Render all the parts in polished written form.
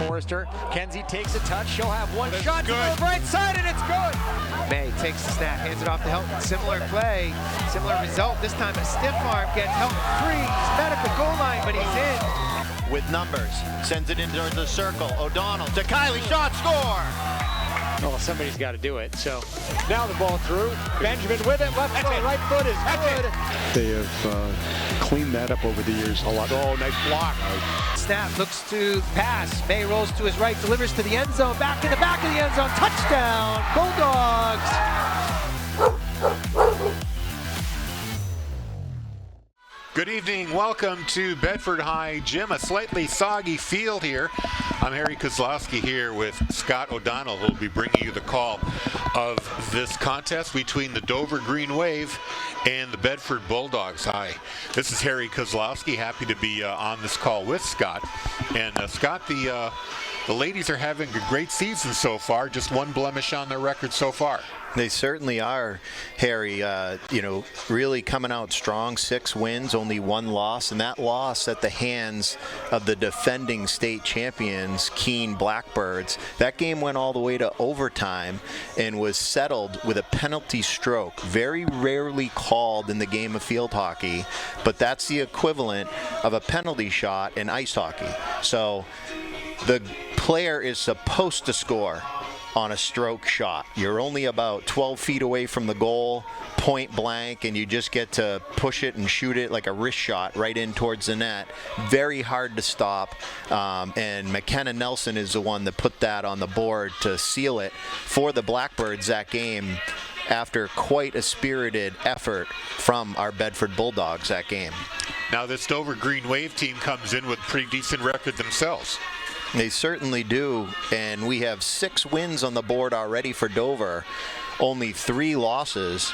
Forrester. Kenzie takes a touch. She'll have one shot to good. the right side, and it's good. May takes the snap, hands it off to Helton. Similar play, similar result. This time a stiff arm gets Helton free. He's met at the goal line, but he's in. With numbers, sends it into the circle. O'Donnell to Kylie, shot, score! Oh, somebody's got to do it. So now the ball through. Benjamin with it. Left foot, right foot is good. They have cleaned that up over the years a lot. Oh, nice block. Snap, looks to pass. May rolls to his right, delivers to the end zone. Back in the back of the end zone. Touchdown, Bulldogs! Good evening. Welcome to Bedford High Gym, a slightly soggy field here. I'm Harry Kozlowski here with Scott O'Donnell, who will be bringing you the call of this contest between the Dover Green Wave and the Bedford Bulldogs. Hi, this is Harry Kozlowski. Happy to be on this call with Scott. And Scott, the ladies are having a great season so far. Just one blemish on their record so far. They certainly are, Harry. Really coming out strong. 6 wins, only 1 loss, and that loss at the hands of the defending state champions, Keene Blackbirds. That game went all the way to overtime and was settled with a penalty stroke. Very rarely called in the game of field hockey, but that's the equivalent of a penalty shot in ice hockey. So the player is supposed to score on a stroke shot. You're only about 12 feet away from the goal, point blank, and you just get to push it and shoot it like a wrist shot right in towards the net. Very hard to stop, and McKenna Nelson is the one that put that on the board to seal it for the Blackbirds that game after quite a spirited effort from our Bedford Bulldogs that game. Now this Dover Green Wave team comes in with a pretty decent record themselves. They certainly do, and we have 6 wins on the board already for Dover, only 3 losses,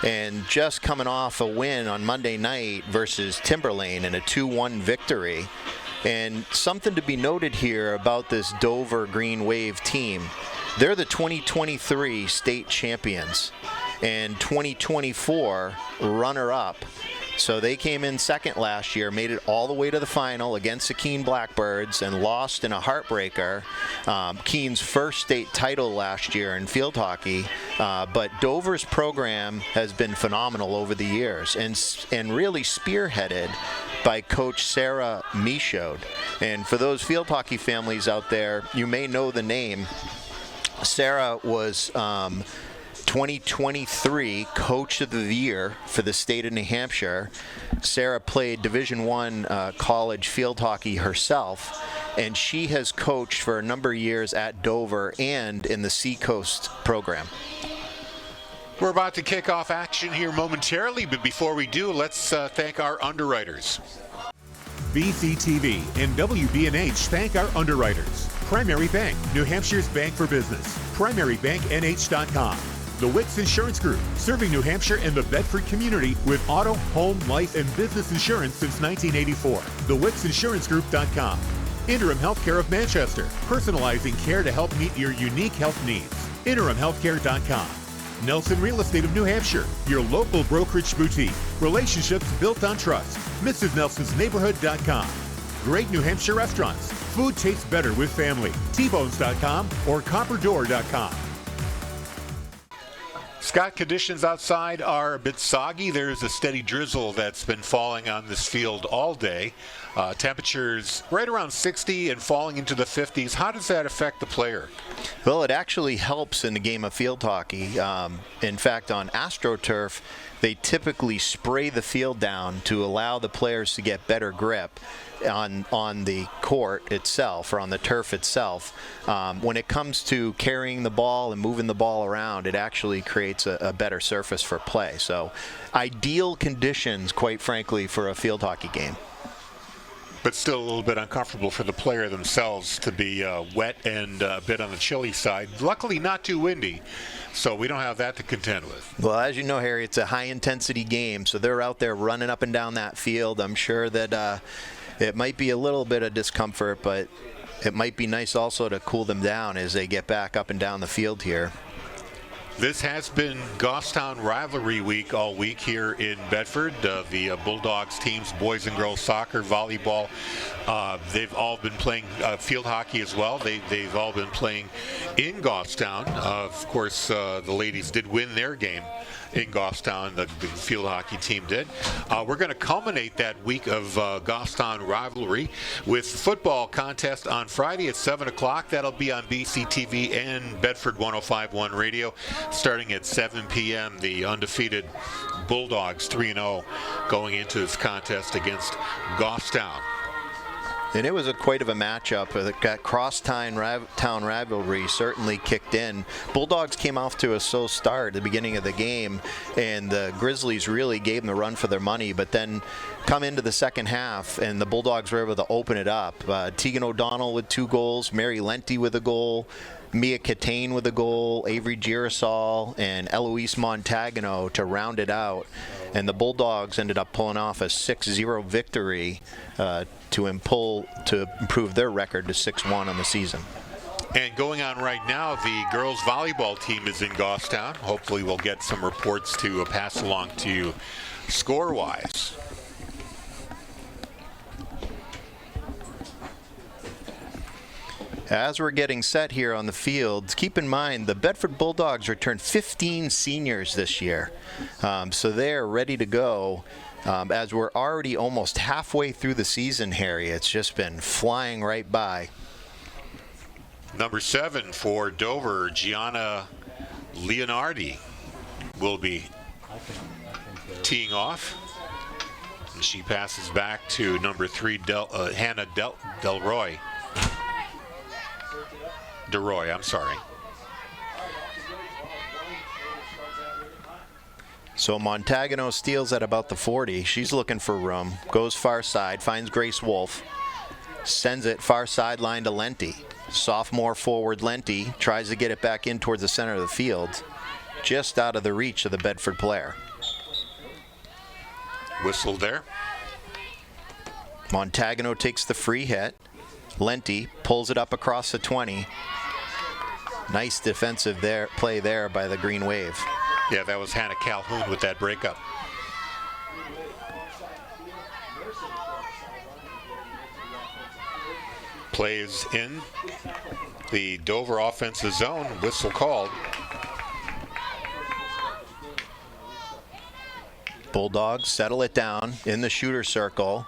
and just coming off a win on Monday night versus Timberlane in a 2-1 victory. And something to be noted here about this Dover Green Wave team, they're the 2023 state champions and 2024 runner-up. So they came in second last year, made it all the way to the final against the Keene Blackbirds and lost in a heartbreaker. Keene's first state title last year in field hockey, but Dover's program has been phenomenal over the years and really spearheaded by Coach Sarah Michaud. And for those field hockey families out there, you may know the name. Sarah was 2023 Coach of the Year for the state of New Hampshire. Sarah played Division I college field hockey herself, and she has coached for a number of years at Dover and in the Seacoast program. We're about to kick off action here momentarily, but before we do, let's thank our underwriters. BCTV and WBNH thank our underwriters. Primary Bank, New Hampshire's bank for business. PrimaryBankNH.com. The Wicks Insurance Group, serving New Hampshire and the Bedford community with auto, home, life, and business insurance since 1984. TheWicksInsuranceGroup.com. Interim Healthcare of Manchester, personalizing care to help meet your unique health needs. InterimHealthcare.com. Nelson Real Estate of New Hampshire, your local brokerage boutique. Relationships built on trust. MrsNelsonsNeighborhood.com. Great New Hampshire restaurants. Food tastes better with family. Tbones.com or Copperdoor.com. Scott, conditions outside are a bit soggy. There's a steady drizzle that's been falling on this field all day. Temperatures right around 60 and falling into the 50s. How does that affect the player? Well, it actually helps in the game of field hockey. In fact, on AstroTurf, they typically spray the field down to allow the players to get better grip on the court itself or on the turf itself. When it comes to carrying the ball and moving the ball around, it actually creates a better surface for play. So ideal conditions, quite frankly, for a field hockey game. But still a little bit uncomfortable for the player themselves to be wet and a bit on the chilly side. Luckily not too windy, so we don't have that to contend with. Well, as you know, Harry, it's a high-intensity game, so they're out there running up and down that field. I'm sure that it might be a little bit of discomfort, but it might be nice also to cool them down as they get back up and down the field here. This has been Goffstown rivalry week all week here in Bedford. The Bulldogs teams, boys and girls soccer, volleyball, they've all been playing field hockey as well. They've all been playing in Goffstown. Of course, the ladies did win their game in Goffstown, the field hockey team did. We're going to culminate that week of Goffstown rivalry with football contest on Friday at 7 o'clock. That'll be on BCTV and Bedford 105.1 Radio starting at 7 p.m. The undefeated Bulldogs 3-0 going into this contest against Goffstown. And it was quite of a matchup. That crosstown rivalry certainly kicked in. Bulldogs came off to a slow start at the beginning of the game, and the Grizzlies really gave them the run for their money, but then come into the second half, and the Bulldogs were able to open it up. Tegan O'Donnell with 2 goals, Mary Lenti with a goal, Mia Catane with a goal, Avery Girasol, and Eloise Montagano to round it out. And the Bulldogs ended up pulling off a 6-0 victory to improve their record to 6-1 on the season. And going on right now, the girls volleyball team is in Goffstown. Hopefully we'll get some reports to pass along to you score-wise. As we're getting set here on the field, keep in mind the Bedford Bulldogs returned 15 seniors this year. So they're ready to go. As we're already almost halfway through the season, Harry, it's just been flying right by. Number 7 for Dover, Gianna Leonardi, will be teeing off. And she passes back to number 3, Hannah DeRoy, I'm sorry. So Montagano steals at about the 40. She's looking for room. Goes far side, finds Grace Wolf. Sends it far sideline to Lenti. Sophomore forward Lenti tries to get it back in towards the center of the field. Just out of the reach of the Bedford player. Whistle there. Montagano takes the free hit. Lenti pulls it up across the 20. Nice defensive play there by the Green Wave. Yeah, that was Hannah Calhoun with that breakup. Play is in the Dover offensive zone. Whistle called. Bulldogs settle it down in the shooter circle.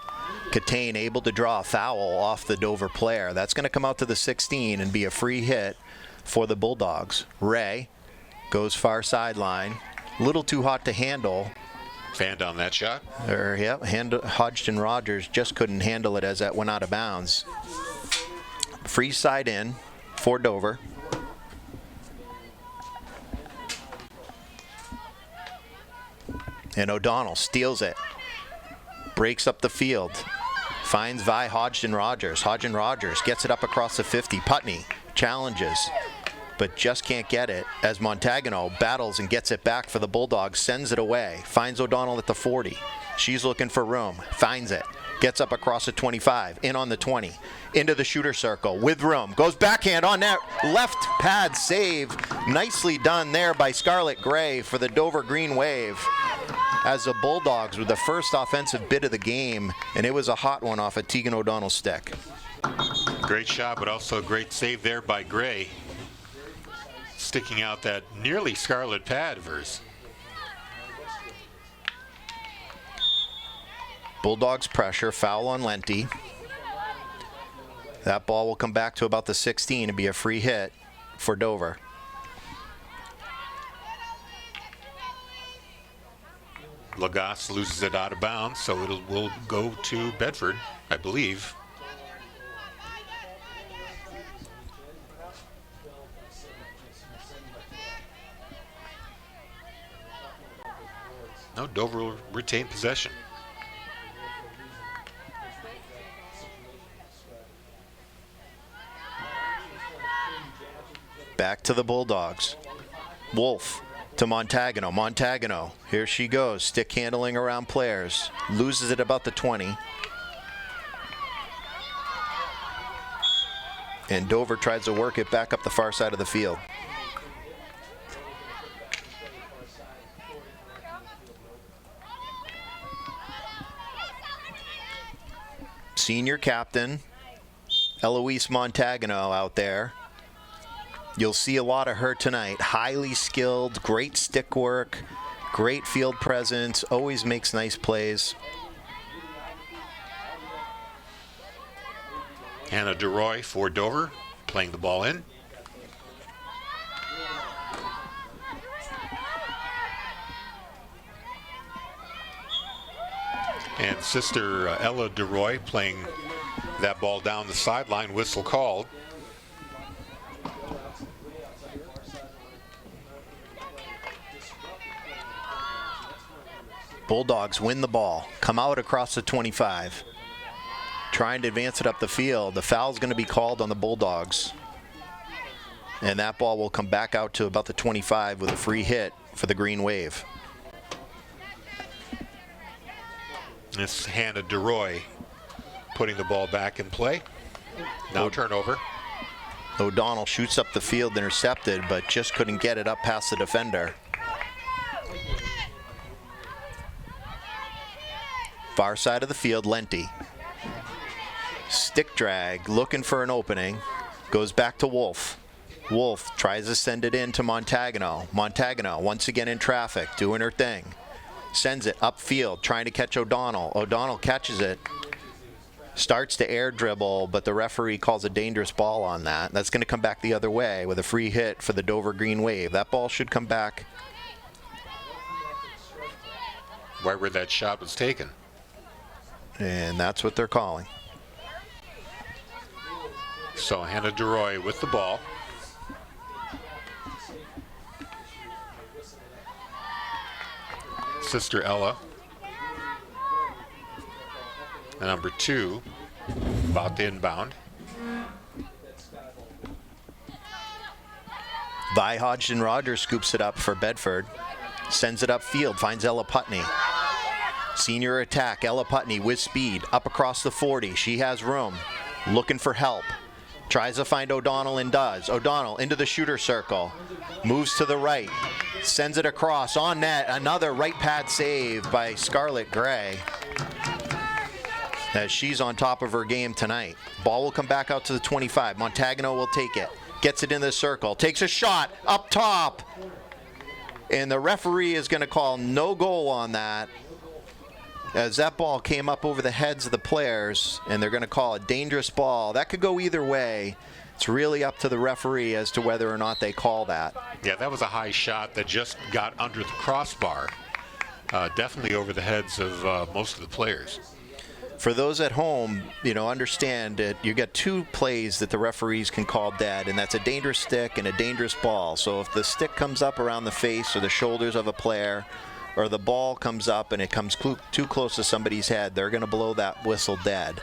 Catane able to draw a foul off the Dover player. That's going to come out to the 16 and be a free hit for the Bulldogs. Ray goes far sideline. A little too hot to handle. Fanned on that shot. Hodgson Rogers just couldn't handle it as that went out of bounds. Free side in for Dover. And O'Donnell steals it. Breaks up the field. Finds Vi Hodgson Rogers. Hodgson Rogers gets it up across the 50. Putney challenges, but just can't get it as Montagano battles and gets it back for the Bulldogs, sends it away, finds O'Donnell at the 40. She's looking for room, finds it, gets up across the 25, in on the 20, into the shooter circle with room, goes backhand on that left pad save. Nicely done there by Scarlett Gray for the Dover Green Wave, as the Bulldogs with the first offensive bit of the game, and it was a hot one off of Tegan O'Donnell's stick. Great shot, but also a great save there by Gray, sticking out that nearly scarlet pad of hers. Bulldogs pressure, foul on Lenti. That ball will come back to about the 16 and be a free hit for Dover. Lagasse loses it out of bounds, so it will go to Bedford, I believe. No, Dover will retain possession. Back to the Bulldogs. Wolf to Montagano. Montagano, here she goes, stick handling around players. Loses it about the 20. And Dover tries to work it back up the far side of the field. senior captain, Eloise Montagano, out there. You'll see a lot of her tonight. Highly skilled, great stick work, great field presence, always makes nice plays. Hannah DeRoy for Dover, playing the ball in. And sister Ella DeRoy playing that ball down the sideline, whistle called. Bulldogs win the ball, come out across the 25. Trying to advance it up the field. The foul's going to be called on the Bulldogs. And that ball will come back out to about the 25 with a free hit for the Green Wave. It's Hannah DeRoy putting the ball back in play. Now turnover. O'Donnell shoots up the field, intercepted, but just couldn't get it up past the defender. Far side of the field, Lenti. Stick drag, looking for an opening. Goes back to Wolf. Wolf tries to send it in to Montagano. Montagano, once again in traffic, doing her thing. Sends it upfield, trying to catch O'Donnell. O'Donnell catches it. Starts to air dribble, but the referee calls a dangerous ball on that. That's going to come back the other way with a free hit for the Dover Green Wave. That ball should come back Right where that shot was taken. and that's what they're calling. So Hannah DeRoy with the ball. Sister Ella. And number 2, about to inbound. Vi Hodgson-Rogers scoops it up for Bedford. Sends it upfield, finds Ella Putney. Senior attack, Ella Putney with speed, up across the 40. She has room, looking for help. Tries to find O'Donnell and does. O'Donnell into the shooter circle. Moves to the right. Sends it across. On net, another right pad save by Scarlett Gray. As she's on top of her game tonight. Ball will come back out to the 25. Montagano will take it. Gets it in the circle. Takes a shot up top. And the referee is going to call no goal on that, as that ball came up over the heads of the players, and they're going to call a dangerous ball. That could go either way. It's really up to the referee as to whether or not they call that. Yeah, that was a high shot that just got under the crossbar. Definitely over the heads of most of the players. For those at home, understand that you got 2 plays that the referees can call dead, and that's a dangerous stick and a dangerous ball. So if the stick comes up around the face or the shoulders of a player, or the ball comes up and it comes too close to somebody's head, they're going to blow that whistle dead.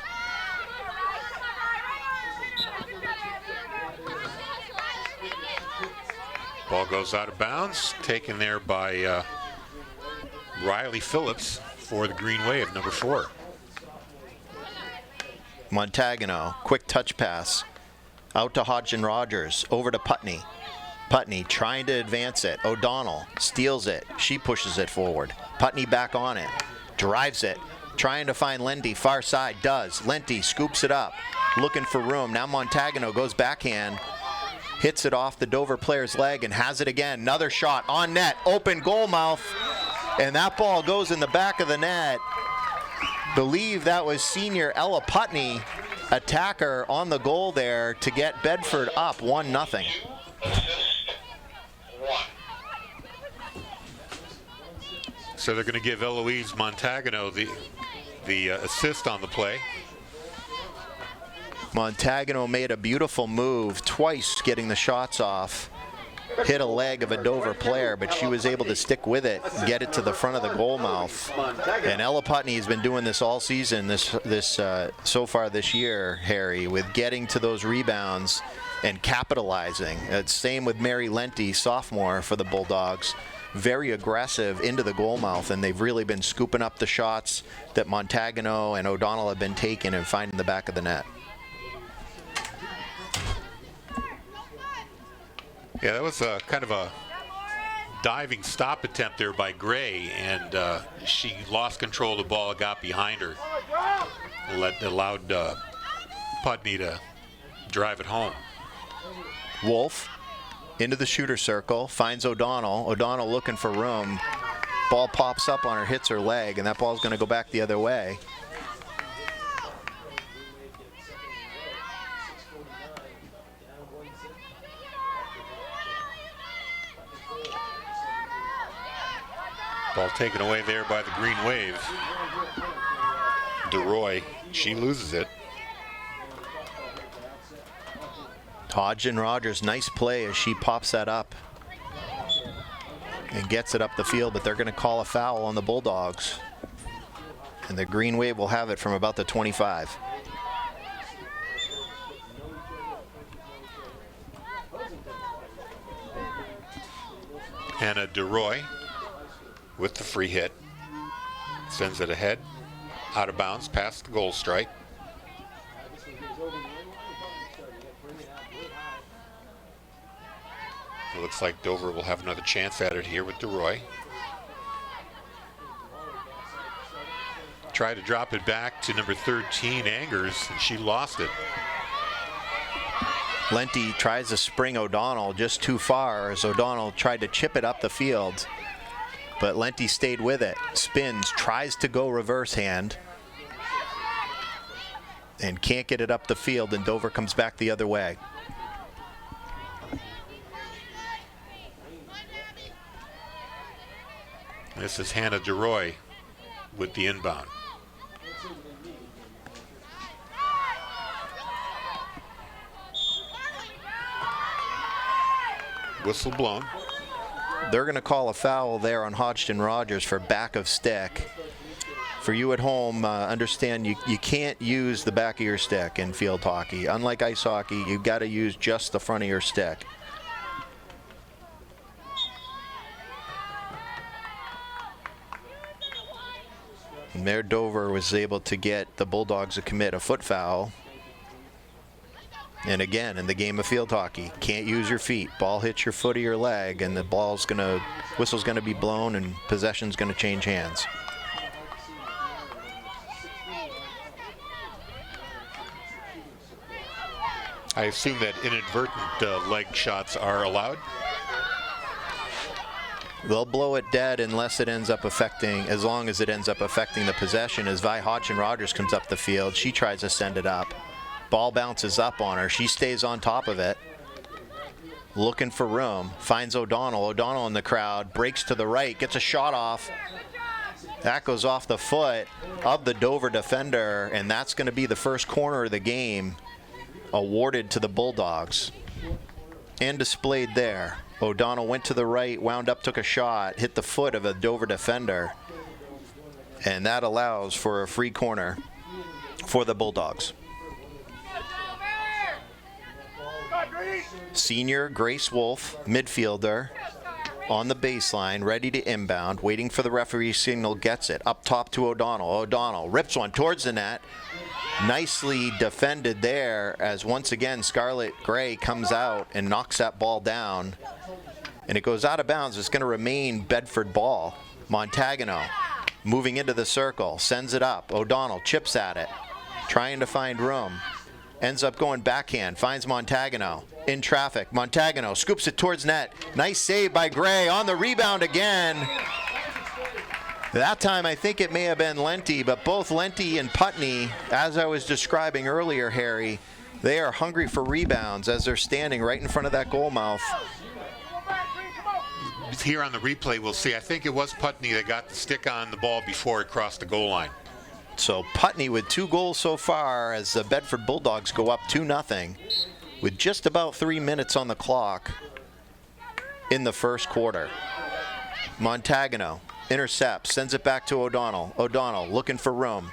Ball goes out of bounds, taken there by Riley Phillips for the Green Wave, number 4. Montagano, quick touch pass. Out to Hodgson-Rogers, over to Putney. Putney trying to advance it. O'Donnell steals it. She pushes it forward. Putney back on it. Drives it. Trying to find Lenti. Far side. Does. Lenti scoops it up. Looking for room. Now Montagano goes backhand. Hits it off the Dover player's leg and has it again. Another shot on net. Open goal mouth. And that ball goes in the back of the net. Believe that was senior Ella Putney, attacker, on the goal there to get Bedford up 1-0. So they're going to give Eloise Montagano the assist on the play. Montagano made a beautiful move, twice getting the shots off. Hit a leg of a Dover player, but she was able to stick with it, get it to the front of the goal mouth. And Ella Putney has been doing this all season, so far this year, Harry, with getting to those rebounds and capitalizing. Same with Mary Lenti, sophomore for the Bulldogs. Very aggressive into the goal mouth, and they've really been scooping up the shots that Montagano and O'Donnell have been taking and finding the back of the net. Yeah, that was kind of a diving stop attempt there by Gray, and she lost control of the ball, got behind her. allowed Putney to drive it home. Wolf into the shooter circle, finds O'Donnell. O'Donnell looking for room. Ball pops up on her, hits her leg, and that ball's going to go back the other way. Ball taken away there by the Green Wave. DeRoy, she loses it. Hodgson Rogers, nice play as she pops that up and gets it up the field, but they're going to call a foul on the Bulldogs. And the Green Wave will have it from about the 25. Hannah DeRoy with the free hit. Sends it ahead, out of bounds, past the goal strike. It looks like Dover will have another chance at it here with DeRoy. Try to drop it back to number 13, Angers, and she lost it. Lenti tries to spring O'Donnell just too far as O'Donnell tried to chip it up the field. But Lenti stayed with it, spins, tries to go reverse hand, and can't get it up the field, and Dover comes back the other way. This is Hannah DeRoy with the inbound. Whistle blown. They're going to call a foul there on Hodgson Rogers for back of stick. For you at home, understand you can't use the back of your stick in field hockey. Unlike ice hockey, you've got to use just the front of your stick. And there Dover was able to get the Bulldogs to commit a foot foul. And again, in the game of field hockey, can't use your feet. Ball hits your foot or your leg, and the whistle's gonna be blown, and possession's gonna change hands. I assume that inadvertent leg shots are allowed. They'll blow it dead unless it ends up affecting, as long as it ends up affecting the possession. As Vi Hodgson Rogers comes up the field, she tries to send it up. Ball bounces up on her. She stays on top of it. Looking for room. Finds O'Donnell. O'Donnell in the crowd. Breaks to the right. Gets a shot off. That goes off the foot of the Dover defender. And that's going to be the first corner of the game awarded to the Bulldogs. And displayed there. O'Donnell went to the right. Wound up. Took a shot. Hit the foot of a Dover defender. And that allows for a free corner for the Bulldogs. Senior Grace Wolf, midfielder, on the baseline, ready to inbound, waiting for the referee signal, gets it. Up top to O'Donnell. O'Donnell rips one towards the net. Nicely defended there as once again Scarlett Gray comes out and knocks that ball down. And it goes out of bounds. It's going to remain Bedford ball. Montagano moving into the circle, sends it up. O'Donnell chips at it, trying to find room. Ends up going backhand, finds Montagano in traffic. Montagano scoops it towards net. Nice save by Gray on the rebound again. That time I think it may have been Lenti, but both Lenti and Putney, as I was describing earlier, Harry, they are hungry for rebounds as they're standing right in front of that goal mouth. Here on the replay, we'll see. I think it was Putney that got the stick on the ball before it crossed the goal line. So Putney with 2 goals so far as the Bedford Bulldogs go up 2-0 with just about 3 minutes on the clock in the first quarter. Montagano intercepts, sends it back to O'Donnell. O'Donnell looking for room.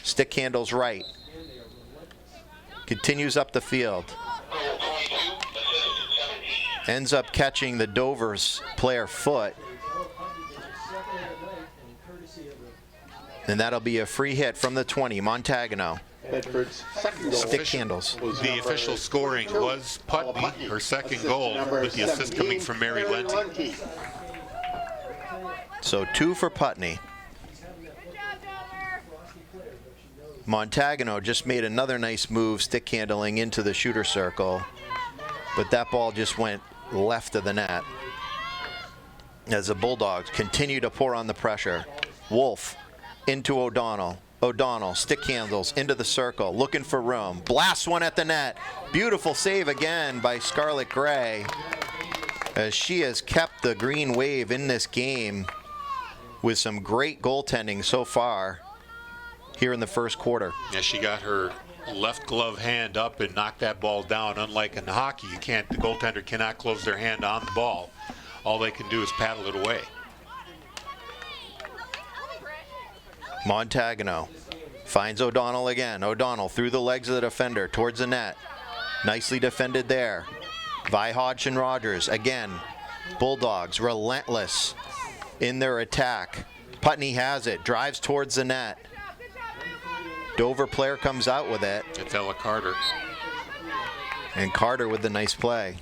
Stick handles right. Continues up the field. Ends up catching the Dover's player foot. And that'll be a free hit from the 20, Montagano. Bedford's second goal. Stick handles. The official scoring was Putney, her second goal, with the assist coming from Mary Lenti. So 2 for Putney. Montagano just made another nice move, stick handling into the shooter circle, but that ball just went left of the net as the Bulldogs continue to pour on the pressure. Wolf into O'Donnell. O'Donnell stick handles into the circle, looking for room. Blasts one at the net. Beautiful save again by Scarlett Gray, as she has kept the Green Wave in this game with some great goaltending so far here in the first quarter. Yeah, she got her left glove hand up and knocked that ball down. Unlike in hockey, the goaltender cannot close their hand on the ball. All they can do is paddle it away. Montagano finds O'Donnell again. O'Donnell through the legs of the defender towards the net. Nicely defended there by Hodge and Rogers. Again, Bulldogs relentless in their attack. Putney has it, drives towards the net. Dover player comes out with it. It's Ella Carter. And Carter with the nice play.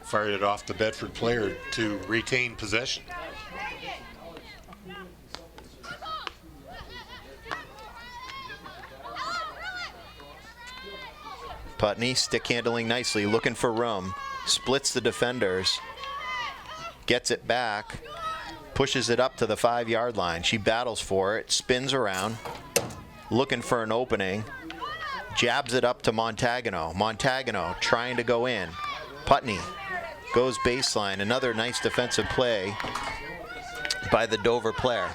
Fired it off the Bedford player to retain possession. Putney stick handling nicely, looking for room. Splits the defenders. Gets it back. Pushes it up to the 5-yard line. She battles for it, spins around, looking for an opening. Jabs it up to Montagano. Montagano trying to go in. Putney goes baseline. Another nice defensive play by the Dover player.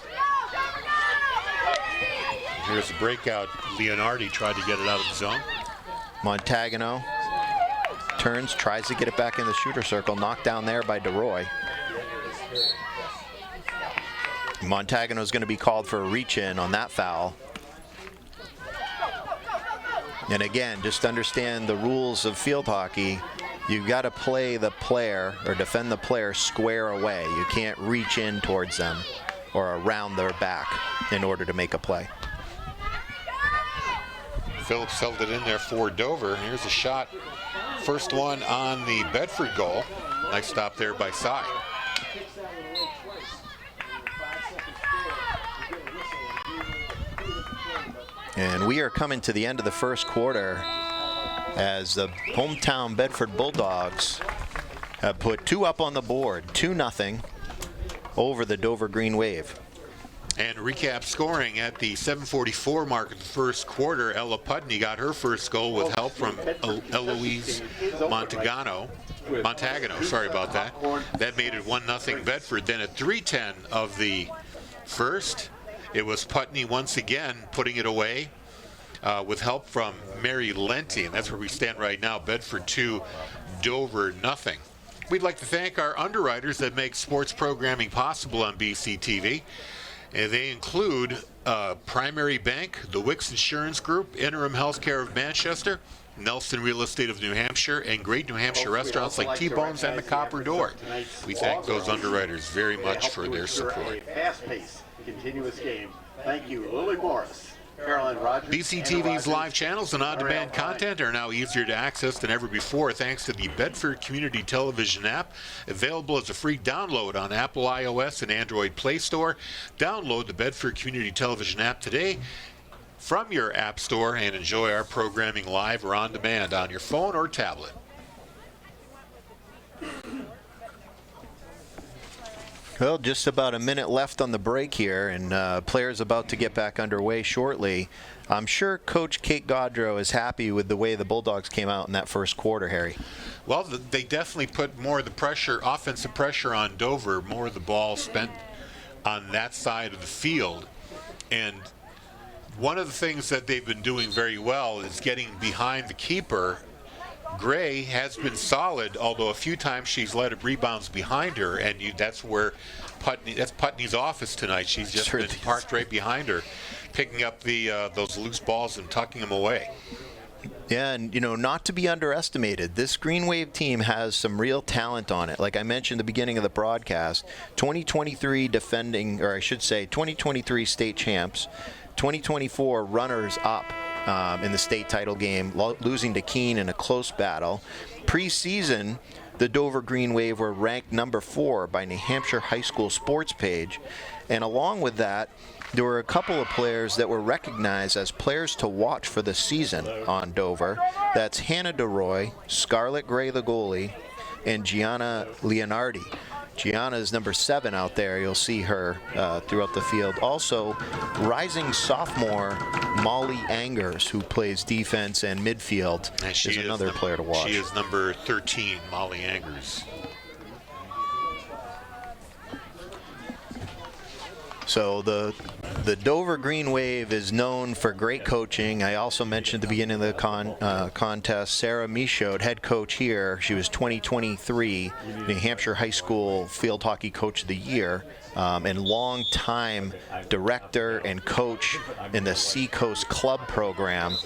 Here's the breakout. Leonardi tried to get it out of the zone. Montagano turns, tries to get it back in the shooter circle. Knocked down there by DeRoy. Montagano is going to be called for a reach-in on that foul. And again, just understand the rules of field hockey. You've got to play the player or defend the player square away. You can't reach in towards them or around their back in order to make a play. Phillips held it in there for Dover. Here's a shot. First one on the Bedford goal. Nice stop there by Sy. And we are coming to the end of the first quarter as the hometown Bedford Bulldogs have put 2 up on the board, 2-0 over the Dover Green Wave. And recap scoring at the 7:44 mark of the first quarter. Ella Putney got her first goal with help from Eloise Montagano, sorry about that. That made it 1-0 Bedford. Then at 3:10 of the first, it was Putney once again putting it away with help from Mary Lenti, and that's where we stand right now. Bedford 2, Dover 0. We'd like to thank our underwriters that make sports programming possible on BCTV. And they include Primary Bank, the Wicks Insurance Group, Interim Healthcare of Manchester, Nelson Real Estate of New Hampshire, and great New Hampshire restaurants like T-Bones and the Copper Door. We thank those underwriters very much for their support. Fast-paced, continuous game. Thank you, Lily Morris. Caroline Rogers. BCTV's live channels and on-demand content are now easier to access than ever before thanks to the Bedford Community Television app, available as a free download on Apple iOS and Android Play Store. Download the Bedford Community Television app today from your app store and enjoy our programming live or on demand on your phone or tablet. Well, just about a minute left on the break here, and players about to get back underway shortly. I'm sure Coach Kate Gaudreau is happy with the way the Bulldogs came out in that first quarter, Harry. Well, they definitely put more of the pressure, offensive pressure on Dover, more of the ball spent on that side of the field. And one of the things that they've been doing very well is getting behind the keeper. Gray has been solid, although a few times she's let it rebounds behind her, and that's where that's Putney's office tonight. She's just been parked right behind her, picking up those loose balls and tucking them away. Yeah, and not to be underestimated, this Green Wave team has some real talent on it. Like I mentioned at the beginning of the broadcast, 2023 2023 state champs, 2024 runners up in the state title game, losing to Keene in a close battle. Preseason, the Dover Green Wave were ranked number 4 by New Hampshire High School Sports Page. And along with that, there were a couple of players that were recognized as players to watch for the season on Dover. That's Hannah DeRoy, Scarlett Gray, the goalie, and Gianna Leonardi. Gianna is number 7 out there. You'll see her throughout the field. Also, rising sophomore Molly Angers, who plays defense and midfield, is another player to watch. She is number 13, Molly Angers. So the Dover Green Wave is known for great coaching. I also mentioned at the beginning of the contest, Sarah Michaud, head coach here. She was 2023 New Hampshire High School Field Hockey Coach of the Year, and long-time director and coach in the Seacoast Club program.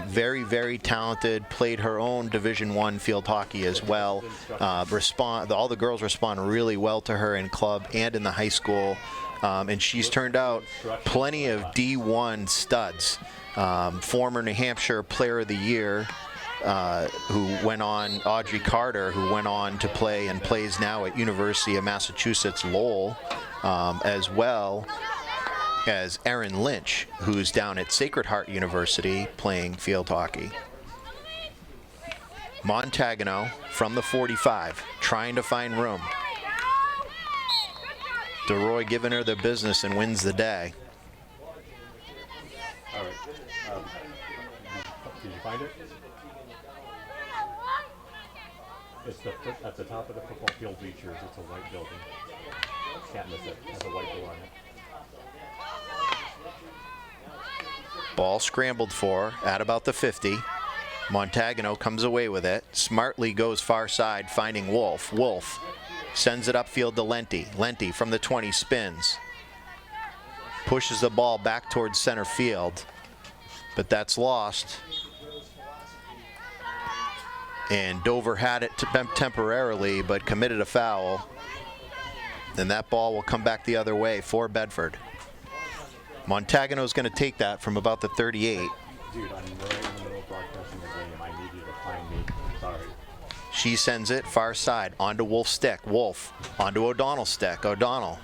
Very, very talented. Played her own Division I field hockey as well. All the girls respond really well to her in club and in the high school. And she's turned out plenty of D1 studs. Former New Hampshire Player of the Year, who went on, Audrey Carter, who went on to play and plays now at University of Massachusetts Lowell, as well as Erin Lynch, who's down at Sacred Heart University playing field hockey. Montagano from the 45, trying to find room. DeRoy giving her the business and wins the day. All right. Did you find it? It's at the top of the football field bleachers. It's a white building. Can't miss it. It has a white door on it. Ball scrambled for at about the 50. Montagano comes away with it. Smartly goes far side, finding Wolf. Wolf sends it upfield to Lenti. Lenti from the 20 spins. Pushes the ball back towards center field, but that's lost. And Dover had it temporarily, but committed a foul. And that ball will come back the other way for Bedford. Montagano's going to take that from about the 38. Dude, I'm right in the middle of broadcasting the game. I need you to find me. Sorry. She sends it far side onto Wolf's stick. Wolf onto O'Donnell's stick. O'Donnell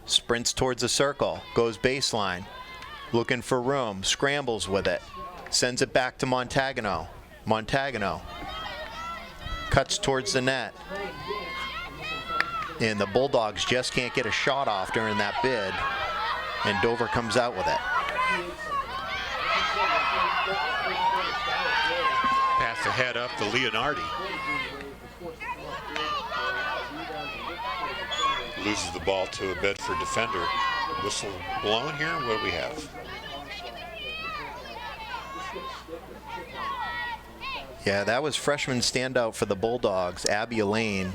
sprints towards the circle, goes baseline, looking for room, scrambles with it, sends it back to Montagano. Montagano cuts towards the net. And the Bulldogs just can't get a shot off during that bid, and Dover comes out with it. Pass ahead up to Leonardi. Loses the ball to a Bedford defender. Whistle blown here. What do we have? Yeah, that was freshman standout for the Bulldogs, Abby Elaine,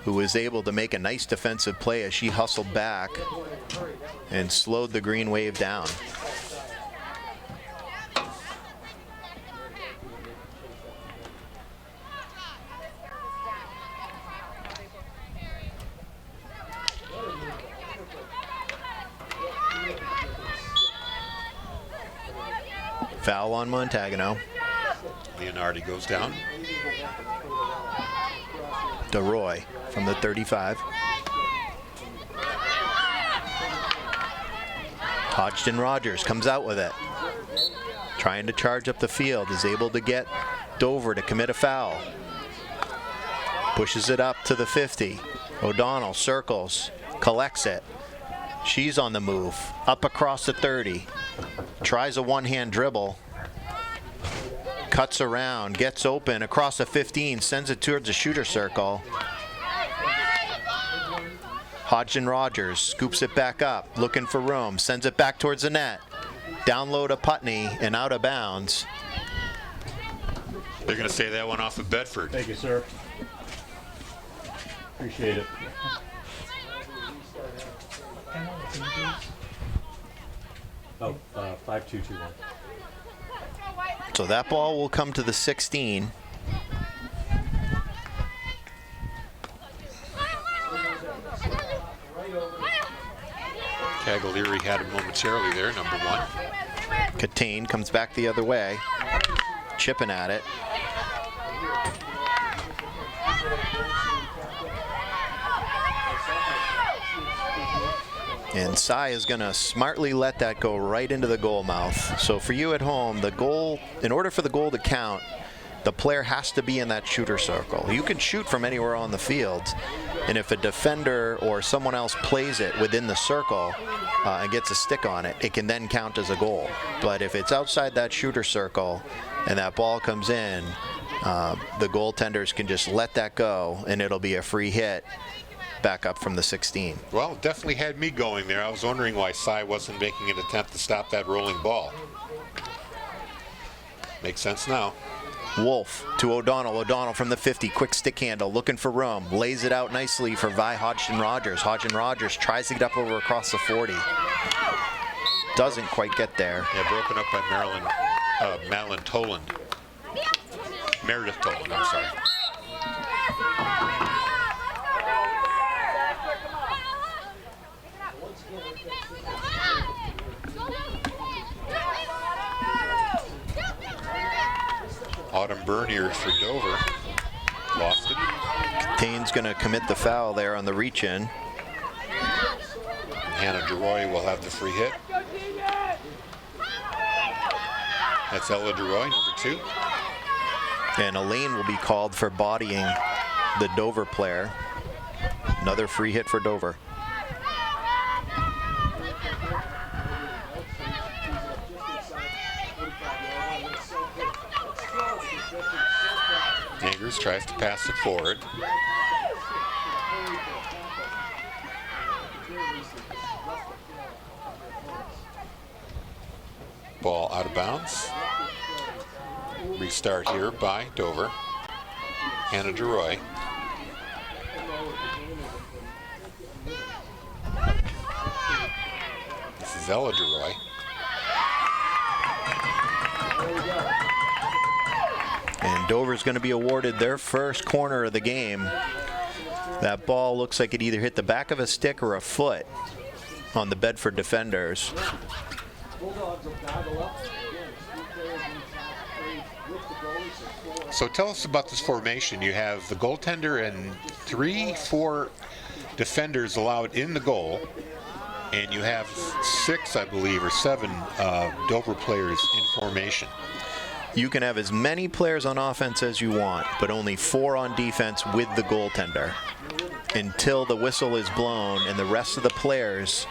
who was able to make a nice defensive play as she hustled back and slowed the Green Wave down. Foul on Montagano. Leonardi goes down. DeRoy from the 35. Hodgson Rogers comes out with it. Trying to charge up the field, is able to get Dover to commit a foul. Pushes it up to the 50. O'Donnell circles, collects it. She's on the move, up across the 30. Tries a one-hand dribble. Cuts around, gets open across the 15, sends it towards the shooter circle. Hodgson Rogers scoops it back up, looking for room, sends it back towards the net. Down low to Putney and out of bounds. They're going to say that one off of Bedford. Thank you, sir. Appreciate it. Oh, 5-2-2-1. So that ball will come to the 16. Cavalieri had him momentarily there, number 1. Catane comes back the other way, chipping at it. And Cy is going to smartly let that go right into the goal mouth. So for you at home, the goal, in order for the goal to count, the player has to be in that shooter circle. You can shoot from anywhere on the field, and if a defender or someone else plays it within the circle and gets a stick on it, it can then count as a goal. But if it's outside that shooter circle and that ball comes in, the goaltenders can just let that go, and it'll be a free hit back up from the 16. Well, it definitely had me going there. I was wondering why Cy wasn't making an attempt to stop that rolling ball. Makes sense now. Wolf to O'Donnell. O'Donnell from the 50, quick stick handle, looking for room, lays it out nicely for Hodgson Rogers. Hodgson Rogers tries to get up over across the 40. Doesn't quite get there. Yeah, broken up by Madeline Toland. Meredith Toland, I'm sorry. Autumn Bernier for Dover. Lost it. Tane's going to commit the foul there on the reach-in. Hannah DeRoy will have the free hit. That's Ella DeRoy, number 2. And Elaine will be called for bodying the Dover player. Another free hit for Dover. Angers tries to pass it forward. Ball out of bounds. Restart here by Dover. Hannah DeRoy. This is Ella DeRoy. And Dover's going to be awarded their first corner of the game. That ball looks like it either hit the back of a stick or a foot on the Bedford defenders. So tell us about this formation. You have the goaltender and 3-4 defenders allowed in the goal, and you have 6, I believe, or 7 Dover players in formation. You can have as many players on offense as you want, but only 4 on defense with the goaltender until the whistle is blown and the rest of the players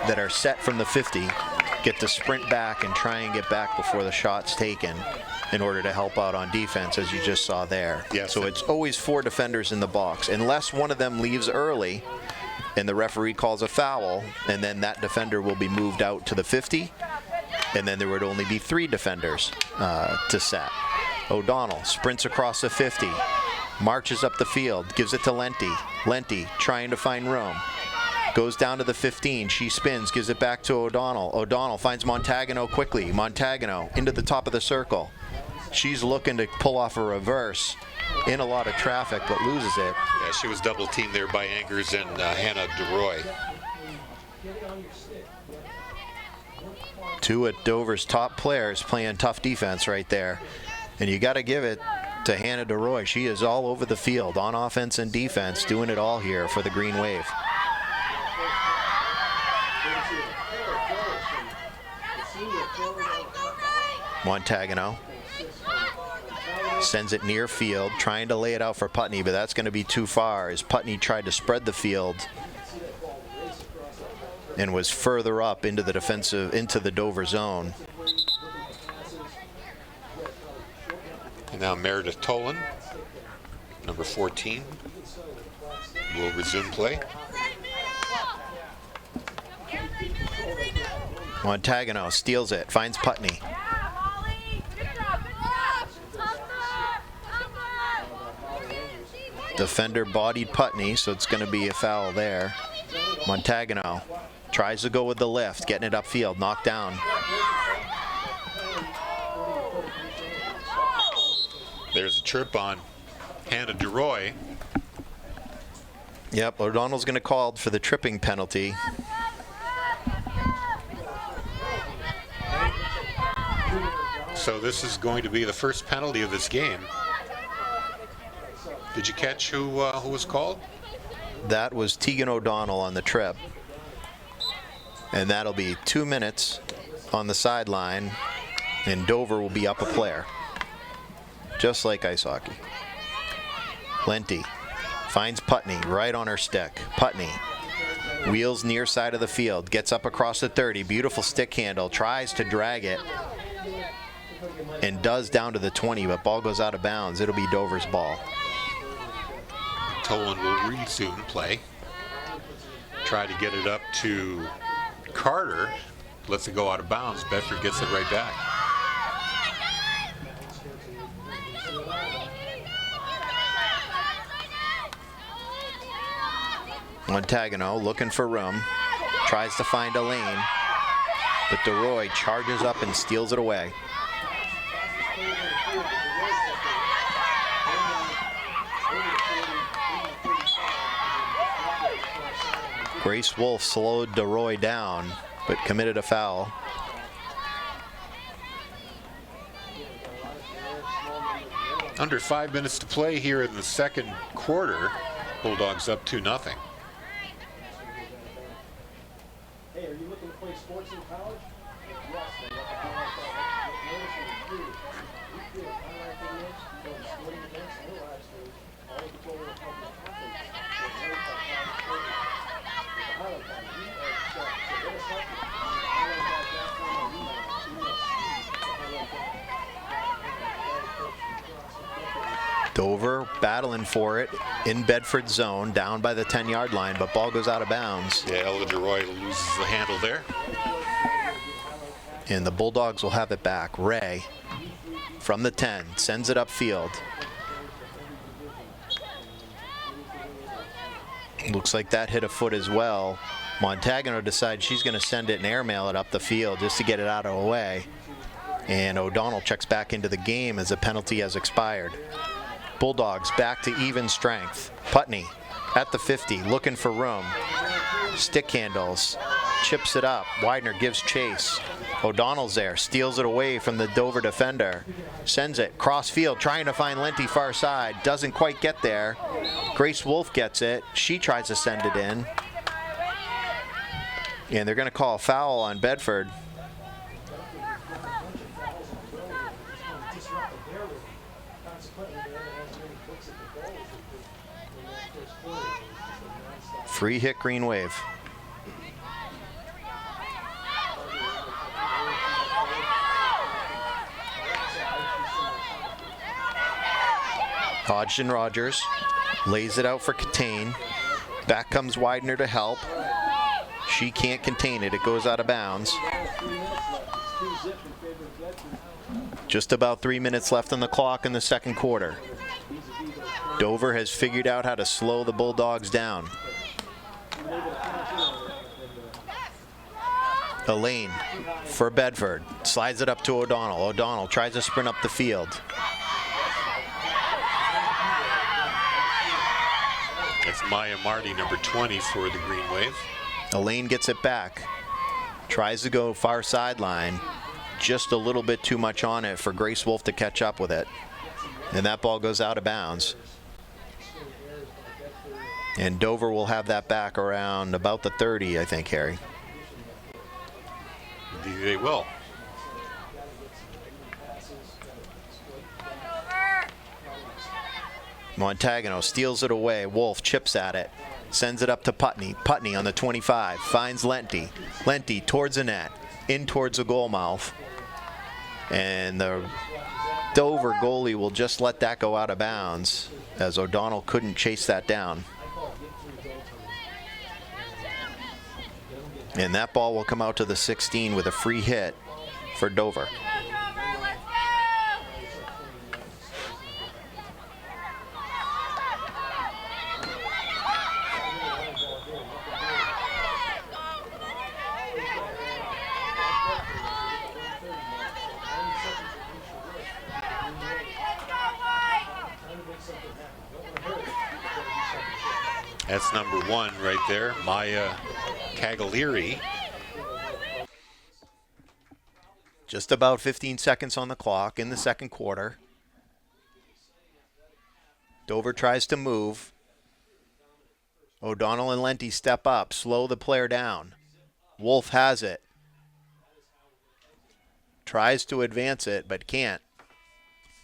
that are set from the 50 get to sprint back and try and get back before the shot's taken in order to help out on defense, as you just saw there. Yes. So it's always 4 defenders in the box, unless one of them leaves early and the referee calls a foul, and then that defender will be moved out to the 50. And then there would only be 3 defenders to set. O'Donnell sprints across the 50, marches up the field, gives it to Lenti. Lenti trying to find room. Goes down to the 15, she spins, gives it back to O'Donnell. O'Donnell finds Montagano quickly. Montagano into the top of the circle. She's looking to pull off a reverse in a lot of traffic, but loses it. Yeah, she was double teamed there by Angers and Hannah DeRoy. 2 of Dover's top players playing tough defense right there. And you got to give it to Hannah DeRoy. She is all over the field on offense and defense, doing it all here for the Green Wave. Montagano sends it near field, trying to lay it out for Putney, but that's going to be too far as Putney tried to spread the field and was further up into the defensive, into the Dover zone. And now Meredith Tolan, number 14, will resume play. Montagano steals it, finds Putney. Defender bodied Putney, so it's going to be a foul there. Montagano tries to go with the lift, getting it upfield, knocked down. There's a trip on Hannah DeRoy. Yep, O'Donnell's going to call for the tripping penalty. So this is going to be the first penalty of this game. Did you catch who was called? That was Tegan O'Donnell on the trip. And that'll be 2 minutes on the sideline, and Dover will be up a player. Just like ice hockey. Lenti finds Putney right on her stick. Putney wheels near side of the field, gets up across the 30, beautiful stick handle, tries to drag it, and does down to the 20, but ball goes out of bounds. It'll be Dover's ball. Tolan will resume play. Try to get it up to Carter. Lets it go out of bounds. Bedford gets it right back. Montagano looking for room, tries to find a lane, but DeRoy charges up and steals it away. Grace Wolf slowed DeRoy down, but committed a foul. Under 5 minutes to play here in the second quarter. Bulldogs up 2-0. Hey, are you looking to play sports in college? Yes. We create online videos, film sporting events and live streams, all to go to the public athletes. With the highlight time, we are set. So let us help you. Highlight.com or Dover battling for it in Bedford zone, down by the 10-yard line, but ball goes out of bounds. Yeah, Ella DeRoy loses the handle there. And the Bulldogs will have it back. Ray from the 10 sends it upfield. Looks like that hit a foot as well. Montagano decides she's going to send it and airmail it up the field just to get it out of the way. And O'Donnell checks back into the game as the penalty has expired. Bulldogs back to even strength. Putney at the 50, looking for room. Stick handles, chips it up. Widener gives chase. O'Donnell's there, steals it away from the Dover defender. Sends it cross field, trying to find Lenti far side. Doesn't quite get there. Grace Wolf gets it. She tries to send it in. And they're going to call a foul on Bedford. Free hit Green Wave. Hodgson Rogers lays it out for Catane. Back comes Widener to help. She can't contain it. It goes out of bounds. Just about 3 minutes left on the clock in the second quarter. Dover has figured out how to slow the Bulldogs down. Elaine for Bedford. Slides it up to O'Donnell. O'Donnell tries to sprint up the field. It's Maya Marty, number 20 for the Green Wave. Elaine gets it back. Tries to go far sideline. Just a little bit too much on it for Grace Wolf to catch up with it. And that ball goes out of bounds. And Dover will have that back around about the 30, I think, Harry. Indeed they will. Montagano steals it away. Wolf chips at it. Sends it up to Putney. Putney on the 25. Finds Lenti. Lenti towards the net. In towards the goal mouth. And the Dover goalie will just let that go out of bounds as O'Donnell couldn't chase that down. And that ball will come out to the 16 with a free hit for Dover. That's number 1 right there, Maya Cavalieri. Just about 15 seconds on the clock in the second quarter. Dover tries to move. O'Donnell and Lenti step up, slow the player down. Wolf has it. Tries to advance it, but can't.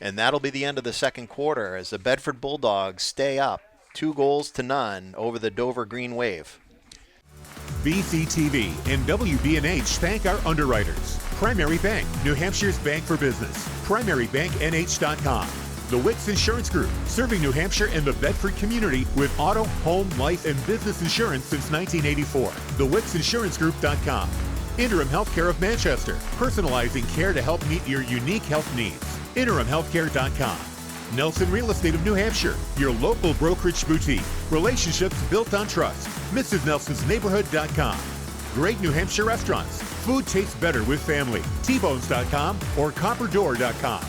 And that'll be the end of the second quarter as the Bedford Bulldogs stay up 2-0 over the Dover Green Wave. BCTV and WBNH thank our underwriters. Primary Bank, New Hampshire's bank for business. PrimaryBankNH.com. The Wicks Insurance Group, serving New Hampshire and the Bedford community with auto, home, life, and business insurance since 1984. TheWicksInsuranceGroup.com. Interim Healthcare of Manchester, personalizing care to help meet your unique health needs. InterimHealthcare.com. Nelson Real Estate of New Hampshire, your local brokerage boutique. Relationships built on trust. MrsNelsonsNeighborhood.com. Great New Hampshire restaurants. Food tastes better with family. Tbones.com or Copperdoor.com.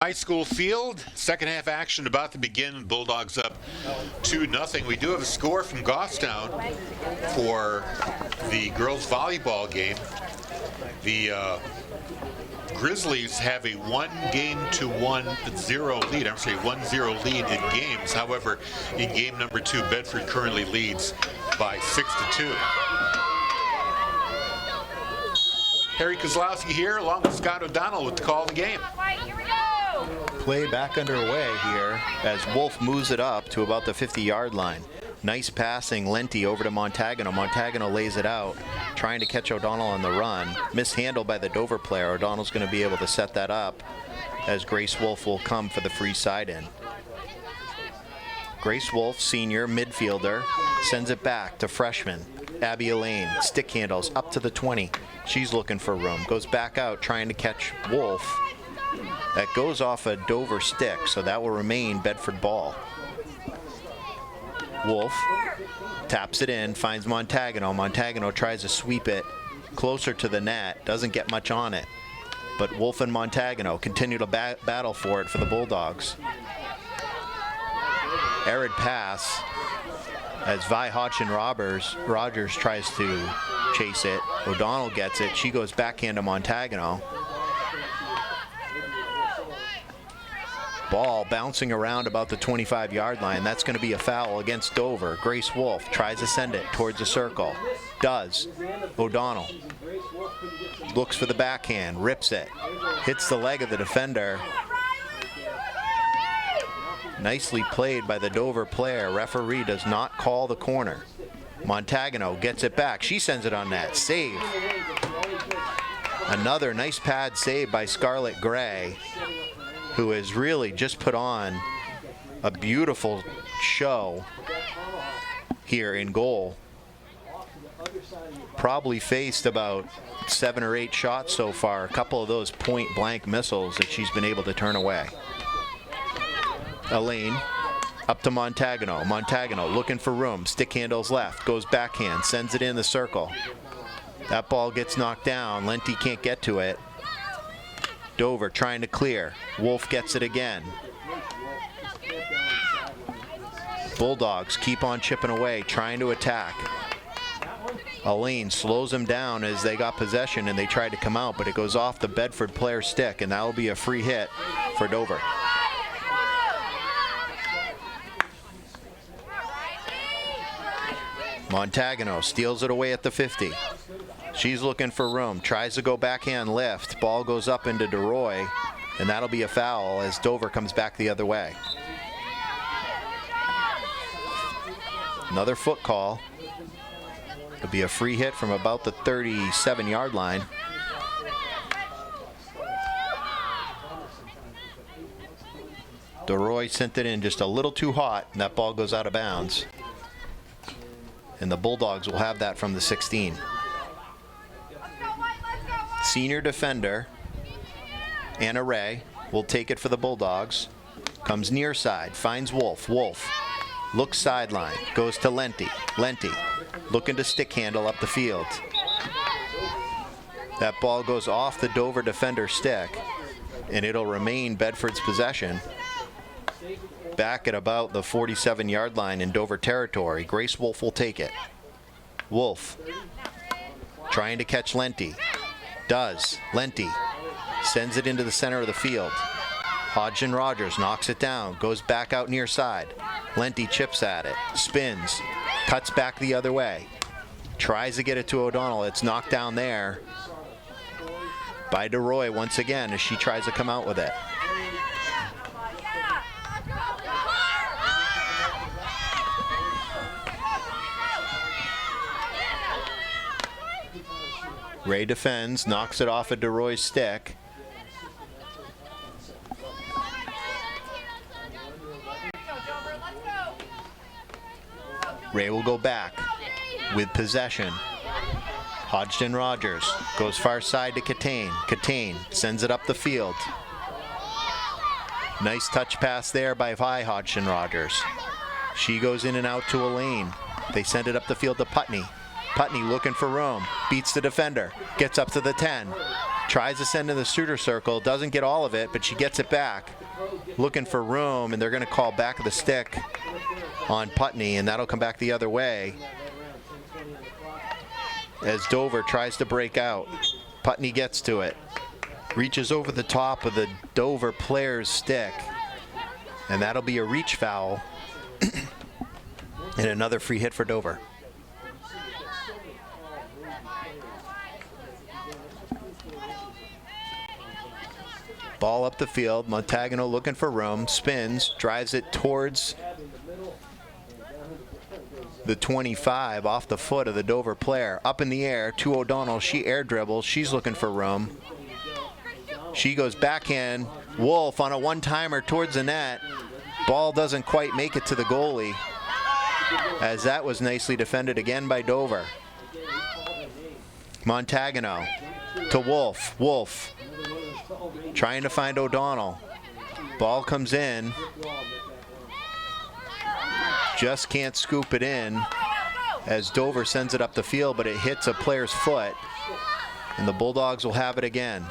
High school field, second half action about to begin. Bulldogs up 2-0. We do have a score from Goffstown for the girls volleyball game. The Grizzlies have a 1-0 lead. I'm sorry, 1-0 lead in games. However, in game number 2, Bedford currently leads by 6-2. Harry Kozlowski here, along with Scott O'Donnell, with the call of the game. Play back underway here as Wolf moves it up to about the 50-yard line. Nice passing, Lenti over to Montagano. Montagano lays it out, trying to catch O'Donnell on the run. Mishandled by the Dover player. O'Donnell's going to be able to set that up as Grace Wolf will come for the free side in. Grace Wolf, senior midfielder, sends it back to freshman Abby Elaine. Stick handles up to the 20. She's looking for room. Goes back out trying to catch Wolf. That goes off a Dover stick, so that will remain Bedford ball. Wolf taps it in, finds Montagano. Montagano tries to sweep it closer to the net. Doesn't get much on it. But Wolf and Montagano continue to battle for it for the Bulldogs. Arid pass as Vi Hodgson Rogers tries to chase it. O'Donnell gets it. She goes backhand to Montagano. Ball bouncing around about the 25-yard line. That's going to be a foul against Dover. Grace Wolf tries to send it towards the circle. Does. O'Donnell looks for the backhand, rips it, hits the leg of the defender. Nicely played by the Dover player. Referee does not call the corner. Montagano gets it back. She sends it on net. Save. Another nice pad save by Scarlett Gray, who has really just put on a beautiful show here in goal. Probably faced about 7 or 8 shots so far. A couple of those point blank missiles that she's been able to turn away. Elaine up to Montagano. Montagano looking for room. Stick handles left. Goes backhand. Sends it in the circle. That ball gets knocked down. Lenti can't get to it. Dover trying to clear. Wolf gets it again. Bulldogs keep on chipping away, trying to attack. Elaine slows them down as they got possession and they tried to come out, but it goes off the Bedford player stick, and that will be a free hit for Dover. Montagano steals it away at the 50. She's looking for room, tries to go backhand lift. Ball goes up into DeRoy, and that'll be a foul as Dover comes back the other way. Another foot call. It'll be a free hit from about the 37-yard line. DeRoy sent it in just a little too hot, and that ball goes out of bounds. And the Bulldogs will have that from the 16. Senior defender Anna Ray will take it for the Bulldogs. Comes near side, finds Wolf. Wolf looks sideline, goes to Lenti. Lenti looking to stick handle up the field. That ball goes off the Dover defender stick, and it'll remain Bedford's possession. Back at about the 47-yard line in Dover territory. Grace Wolf will take it. Wolf trying to catch Lenti. Does. Lenti sends it into the center of the field. Hodgson Rogers knocks it down, goes back out near side. Lenti chips at it, spins, cuts back the other way. Tries to get it to O'Donnell. It's knocked down there by DeRoy once again as she tries to come out with it. Ray defends, knocks it off of DeRoy's stick. Ray will go back with possession. Hodgson Rogers goes far side to Catane. Catane sends it up the field. Nice touch pass there by Vi Hodgson Rogers. She goes in and out to Elaine. They send it up the field to Putney. Putney looking for room, beats the defender, gets up to the 10, tries to send in the shooter circle, doesn't get all of it, but she gets it back. Looking for room, and they're going to call back of the stick on Putney, and that'll come back the other way as Dover tries to break out. Putney gets to it, reaches over the top of the Dover player's stick, and that'll be a reach foul and another free hit for Dover. Ball up the field, Montagano looking for room, spins, drives it towards the 25 off the foot of the Dover player. Up in the air to O'Donnell, she air dribbles, she's looking for room. She goes backhand, Wolf on a one-timer towards the net. Ball doesn't quite make it to the goalie, as that was nicely defended again by Dover. Montagano to Wolf, Wolf trying to find O'Donnell. Ball comes in. Just can't scoop it in as Dover sends it up the field, but it hits a player's foot. And the Bulldogs will have it again.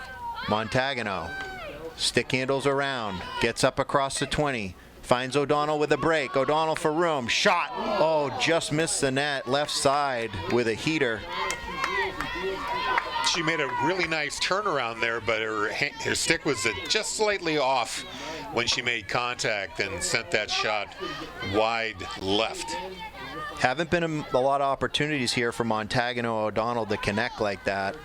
Montagano stick handles around, gets up across the 20, finds O'Donnell with a break. O'Donnell for room, shot. Oh, just missed the net, left side with a heater. She made a really nice turnaround there, but her stick was just slightly off when she made contact and sent that shot wide left. Haven't been a lot of opportunities here for Montagano O'Donnell to connect like that,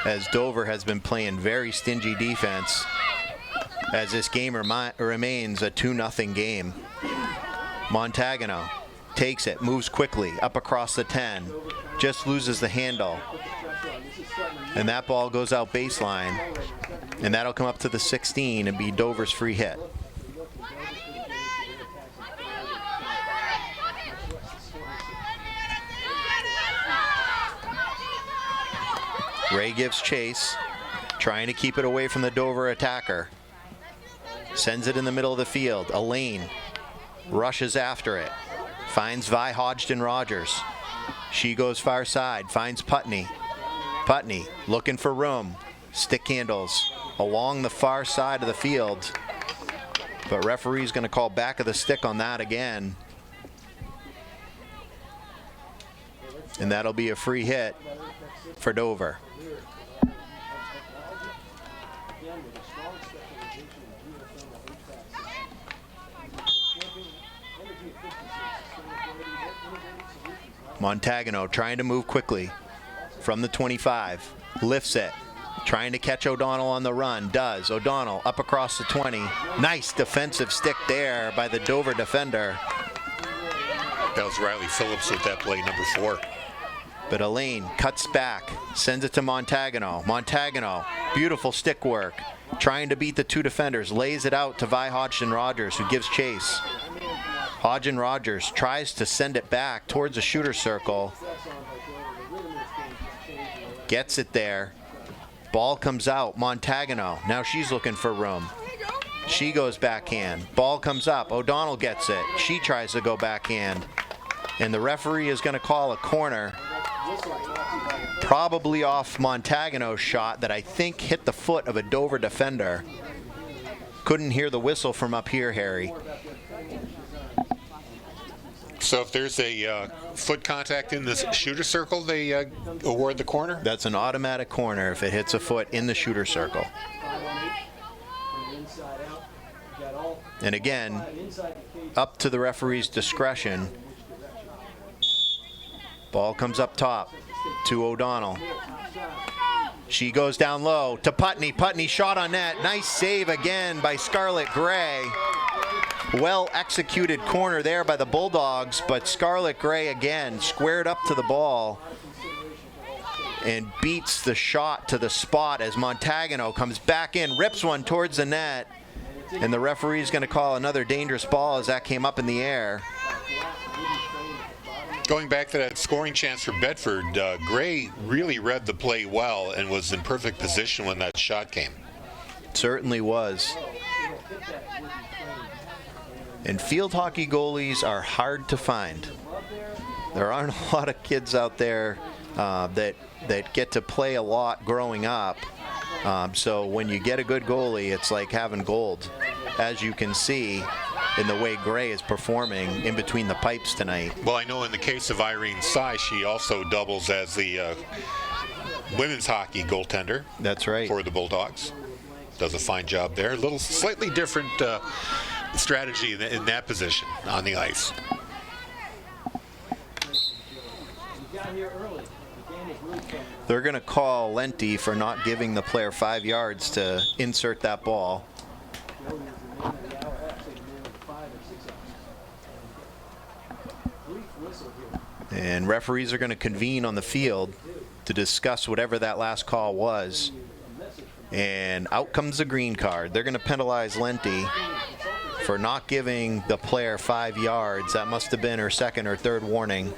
as Dover has been playing very stingy defense, as this game remains a 2-0 game. Montagano takes it, moves quickly up across the 10, just loses the handle, and that ball goes out baseline, and that'll come up to the 16 and be Dover's free hit. Ray gives chase, trying to keep it away from the Dover attacker. Sends it in the middle of the field. Elaine rushes after it. Finds Vi Hodgson Rogers. She goes far side, finds Putney. Putney looking for room. Stick handles along the far side of the field. But referee's going to call back of the stick on that again. And that'll be a free hit for Dover. Montagano trying to move quickly from the 25, lifts it, trying to catch O'Donnell on the run, does. O'Donnell up across the 20. Nice defensive stick there by the Dover defender. That was Riley Phillips with that play, number 4. But Elaine cuts back, sends it to Montagano. Montagano, beautiful stick work, trying to beat the 2 defenders, lays it out to Vi Hodgson Rogers, who gives chase. Hodgson Rogers tries to send it back towards the shooter circle. Gets it there. Ball comes out. Montagano. Now she's looking for room. She goes backhand. Ball comes up. O'Donnell gets it. She tries to go backhand. And the referee is going to call a corner. Probably off Montagano's shot that I think hit the foot of a Dover defender. Couldn't hear the whistle from up here, Harry. So if there's a foot contact in the shooter circle, they award the corner? That's an automatic corner if it hits a foot in the shooter circle. And again, up to the referee's discretion. Ball comes up top to O'Donnell. She goes down low to Putney. Putney shot on net. Nice save again by Scarlett Gray. Well executed corner there by the Bulldogs, but Scarlett Gray again squared up to the ball and beats the shot to the spot as Montagano comes back in, rips one towards the net, and the referee's going to call another dangerous ball as that came up in the air. Going back to that scoring chance for Bedford, Gray really read the play well and was in perfect position when that shot came. Certainly was. And field hockey goalies are hard to find. There aren't a lot of kids out there that get to play a lot growing up. So when you get a good goalie, it's like having gold, as you can see in the way Gray is performing in between the pipes tonight. Well, I know in the case of Irene Sy, she also doubles as the women's hockey goaltender. That's right. For the Bulldogs. Does a fine job there. A little slightly different strategy in that position on the ice. They're going to call Lenti for not giving the player 5 yards to insert that ball. And referees are going to convene on the field to discuss whatever that last call was. And out comes the green card. They're going to penalize Lenti for not giving the player 5 yards. That must have been her second or third warning.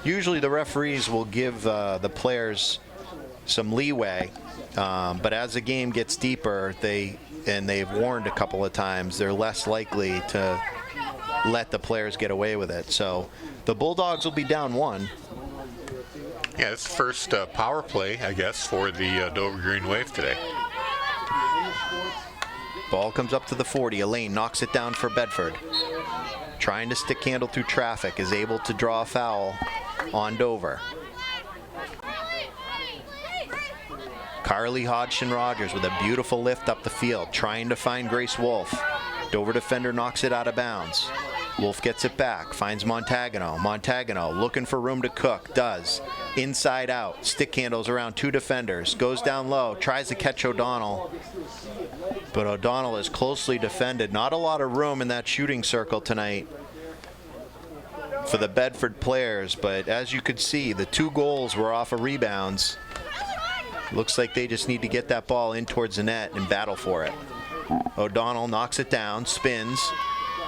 Usually the referees will give the players some leeway, but as the game gets deeper, they've warned a couple of times, they're less likely to let the players get away with it. So the Bulldogs will be down 1. Yeah, it's the first power play, I guess, for the Dover Green Wave today. Ball comes up to the 40. Elaine knocks it down for Bedford. Trying to stick handle through traffic, is able to draw a foul on Dover. Carly Hodgson-Rogers with a beautiful lift up the field, trying to find Grace Wolf. Dover defender knocks it out of bounds. Wolf gets it back, finds Montagano. Montagano looking for room to cook, does. Inside out, stick handles around 2 defenders, goes down low, tries to catch O'Donnell. But O'Donnell is closely defended. Not a lot of room in that shooting circle tonight for the Bedford players, but as you could see, the 2 goals were off of rebounds. Looks like they just need to get that ball in towards the net and battle for it. O'Donnell knocks it down, spins,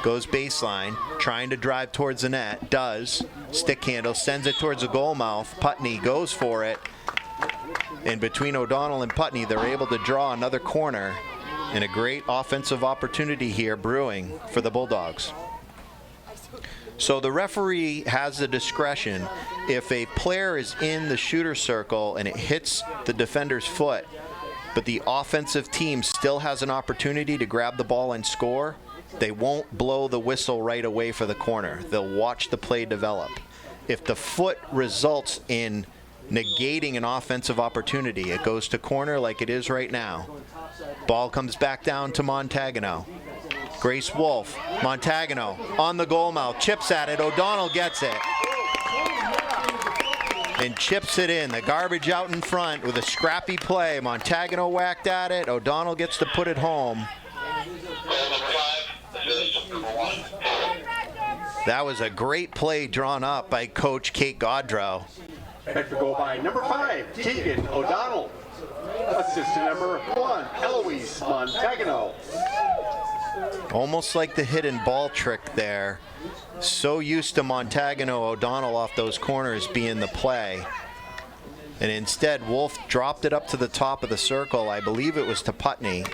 goes baseline, trying to drive towards the net, does. Stick handle, sends it towards the goal mouth. Putney goes for it. And between O'Donnell and Putney, they're able to draw another corner, and a great offensive opportunity here brewing for the Bulldogs. So the referee has the discretion. If a player is in the shooter circle and it hits the defender's foot, but the offensive team still has an opportunity to grab the ball and score, they won't blow the whistle right away for the corner. They'll watch the play develop. If the foot results in negating an offensive opportunity, it goes to corner like it is right now. Ball comes back down to Montagano. Grace Wolf, Montagano on the goal mouth, chips at it, O'Donnell gets it. And chips it in, the garbage out in front with a scrappy play. Montagano whacked at it, O'Donnell gets to put it home. That was a great play drawn up by Coach Kate Gaudreau. Bedford go by number 5, Keegan O'Donnell. Assistant number 1, Eloise Montagano. Almost like the hidden ball trick there. So used to Montagano O'Donnell off those corners being the play. And instead, Wolf dropped it up to the top of the circle. I believe it was to Putney.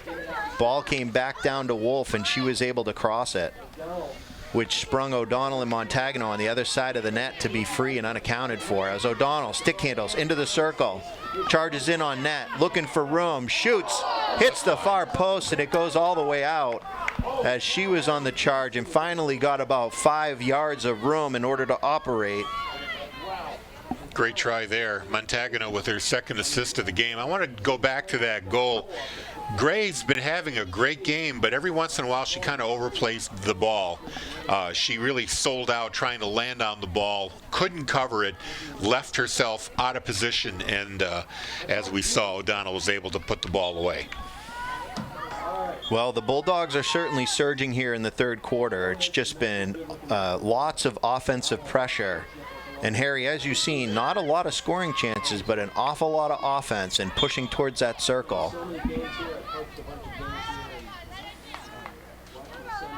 Ball came back down to Wolf, and she was able to cross it, which sprung O'Donnell and Montagano on the other side of the net to be free and unaccounted for. As O'Donnell stick handles into the circle, charges in on net, looking for room, shoots, hits the far post, and it goes all the way out as she was on the charge and finally got about 5 yards of room in order to operate. Great try there. Montagano with her second assist of the game. I want to go back to that goal. Gray's been having a great game, but every once in a while she kind of overplays the ball. She really sold out trying to land on the ball, couldn't cover it, left herself out of position, and as we saw, O'Donnell was able to put the ball away. Well, the Bulldogs are certainly surging here in the third quarter. It's just been lots of offensive pressure. And Harry, as you've seen, not a lot of scoring chances, but an awful lot of offense and pushing towards that circle.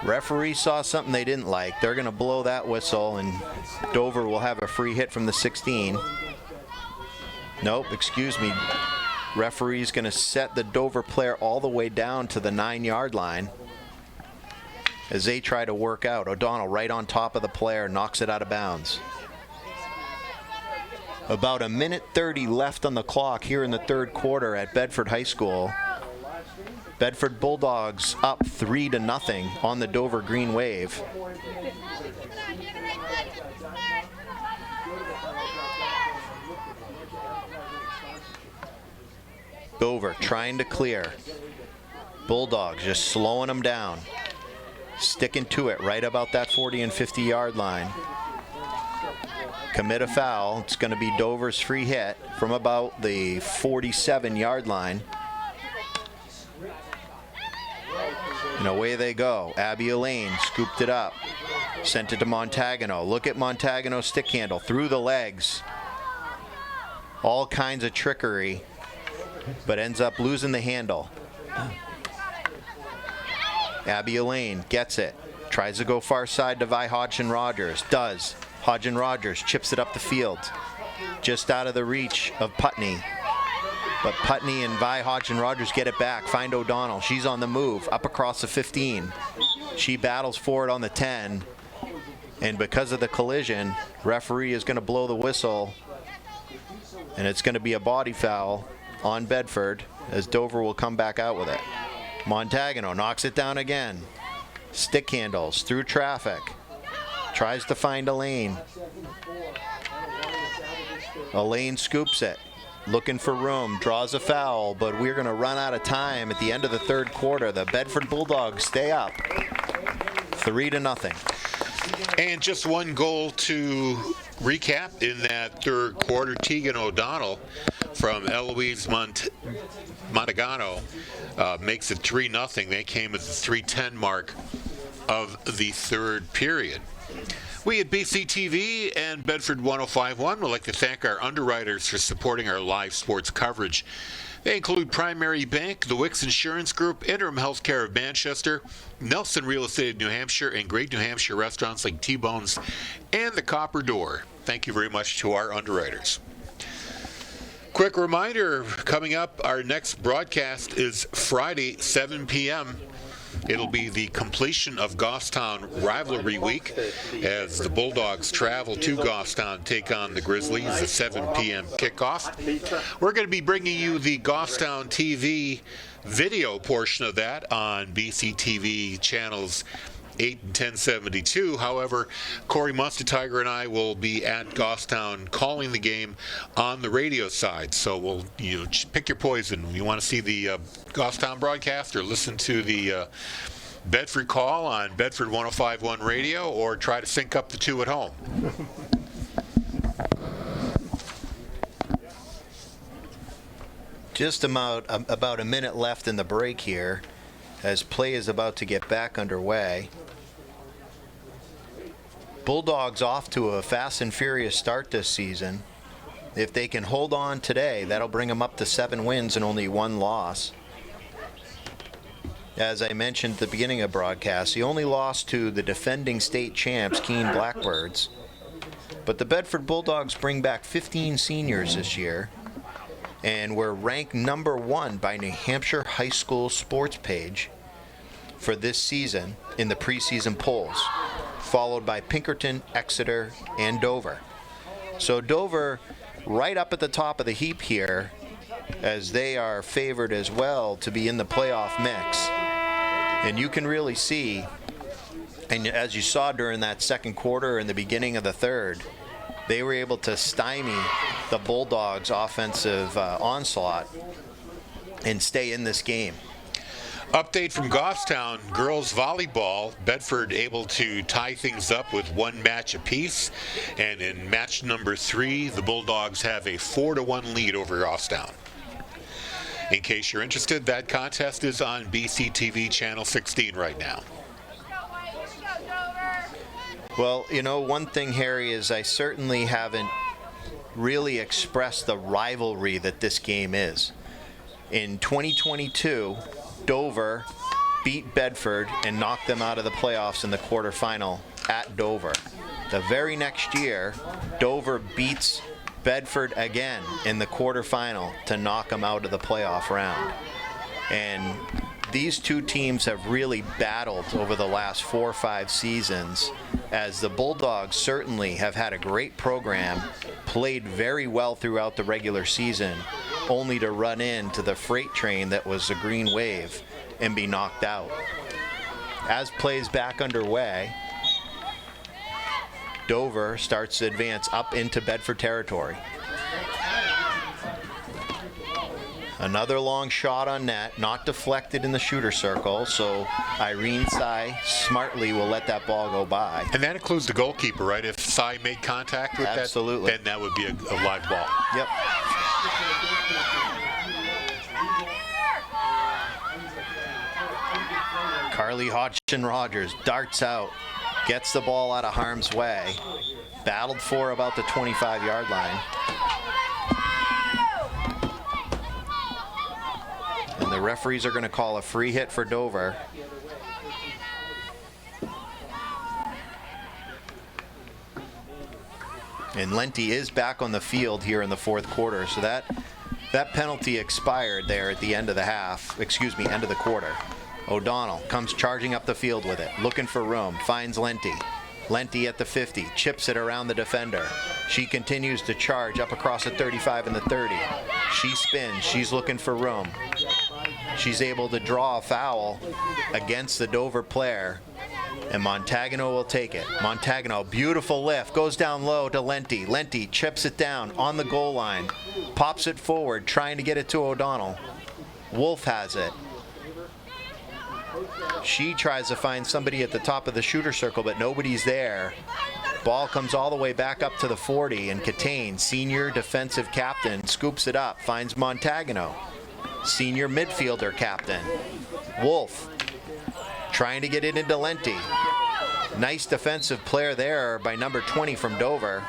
Referee saw something they didn't like. They're going to blow that whistle, and Dover will have a free hit from the 16. Nope, excuse me. Referee's going to set the Dover player all the way down to the 9-yard line as they try to work out. O'Donnell right on top of the player, knocks it out of bounds. About 1:30 left on the clock here in the third quarter at Bedford High School. Bedford Bulldogs up 3-0 on the Dover Green Wave. Dover trying to clear. Bulldogs just slowing them down. Sticking to it right about that 40 and 50-yard line. Commit a foul. It's going to be Dover's free hit from about the 47-yard line. And away they go. Abby Elaine scooped it up. Sent it to Montagano. Look at Montagano's stick handle. Through the legs. All kinds of trickery. But ends up losing the handle. Abby Elaine gets it. Tries to go far side to Vi Hodgson-Rogers. Does. Hodgson-Rogers chips it up the field. Just out of the reach of Putney. But Putney and Vi Hodgson-Rogers get it back. Find O'Donnell. She's on the move. Up across the 15. She battles for it on the 10. And because of the collision, referee is going to blow the whistle. And it's going to be a body foul on Bedford as Dover will come back out with it. Montagano knocks it down again. Stick handles through traffic. Tries to find Elaine. Elaine scoops it. Looking for room. Draws a foul, but we're going to run out of time at the end of the third quarter. The Bedford Bulldogs stay up 3-0. And just one goal to recap in that third quarter. Tegan O'Donnell from Eloise Montagano makes it 3-0. They came at the 3:10 mark of the third period. We at BCTV and Bedford 105.1 would like to thank our underwriters for supporting our live sports coverage. They include Primary Bank, the Wicks Insurance Group, Interim Healthcare of Manchester, Nelson Real Estate of New Hampshire, and great New Hampshire restaurants like T-Bones and the Copper Door. Thank you very much to our underwriters. Quick reminder, coming up, our next broadcast is Friday, 7 p.m. It'll be the completion of Goffstown Rivalry Week as the Bulldogs travel to Goffstown to take on the Grizzlies at 7 p.m. kickoff. We're going to be bringing you the Goffstown TV video portion of that on BCTV channels 8 and 1072. However, Corey Munster-Tiger and I will be at Goffstown calling the game on the radio side. So we'll pick your poison. You want to see the Goffstown broadcast or listen to the Bedford call on Bedford 105.1 radio, or try to sync up the two at home. Just about a minute left in the break here as play is about to get back underway. Bulldogs off to a fast and furious start this season. If they can hold on today, that'll bring them up to 7 wins and only 1 loss. As I mentioned at the beginning of the broadcast, the only loss to the defending state champs, Keene Blackbirds. But the Bedford Bulldogs bring back 15 seniors this year, and we're ranked number 1 by New Hampshire High School Sports Page for this season in the preseason polls, followed by Pinkerton, Exeter, and Dover. So Dover right up at the top of the heap here as they are favored as well to be in the playoff mix. And you can really see, and as you saw during that second quarter and the beginning of the third, they were able to stymie the Bulldogs' offensive onslaught and stay in this game. Update from Goffstown, girls volleyball, Bedford able to tie things up with one match apiece. And in match number 3, the Bulldogs have a 4-1 lead over Goffstown. In case you're interested, that contest is on BCTV Channel 16 right now. Well, you know, one thing, Harry, is I certainly haven't really expressed the rivalry that this game is. In 2022, Dover beat Bedford and knocked them out of the playoffs in the quarterfinal at Dover. The very next year, Dover beats Bedford again in the quarterfinal to knock them out of the playoff round. And these two teams have really battled over the last 4 or 5 seasons, as the Bulldogs certainly have had a great program, played very well throughout the regular season, only to run into the freight train that was the Green Wave and be knocked out. As plays back underway, Dover starts to advance up into Bedford territory. Another long shot on net, not deflected in the shooter circle, so Irene Tsai smartly will let that ball go by. And that includes the goalkeeper, right? If Tsai made contact with Absolutely. that, then that would be a live ball. Yep. Carly Hodgson-Rogers darts out, gets the ball out of harm's way, battled for about the 25-yard line. And the referees are going to call a free hit for Dover. And Lenti is back on the field here in the fourth quarter, so that penalty expired there at the end of the end of the quarter. O'Donnell comes charging up the field with it, looking for room, finds Lenti. Lenti at the 50, chips it around the defender. She continues to charge up across the 35 and the 30. She spins, she's looking for room. She's able to draw a foul against the Dover player, and Montagano will take it. Montagano, beautiful lift, goes down low to Lenti. Lenti chips it down on the goal line, pops it forward, trying to get it to O'Donnell. Wolf has it. She tries to find somebody at the top of the shooter circle, but nobody's there. Ball comes all the way back up to the 40, and Catane, senior defensive captain, scoops it up, finds Montagano, senior midfielder captain. Wolf trying to get it into Lenti. Nice defensive player there by number 20 from Dover.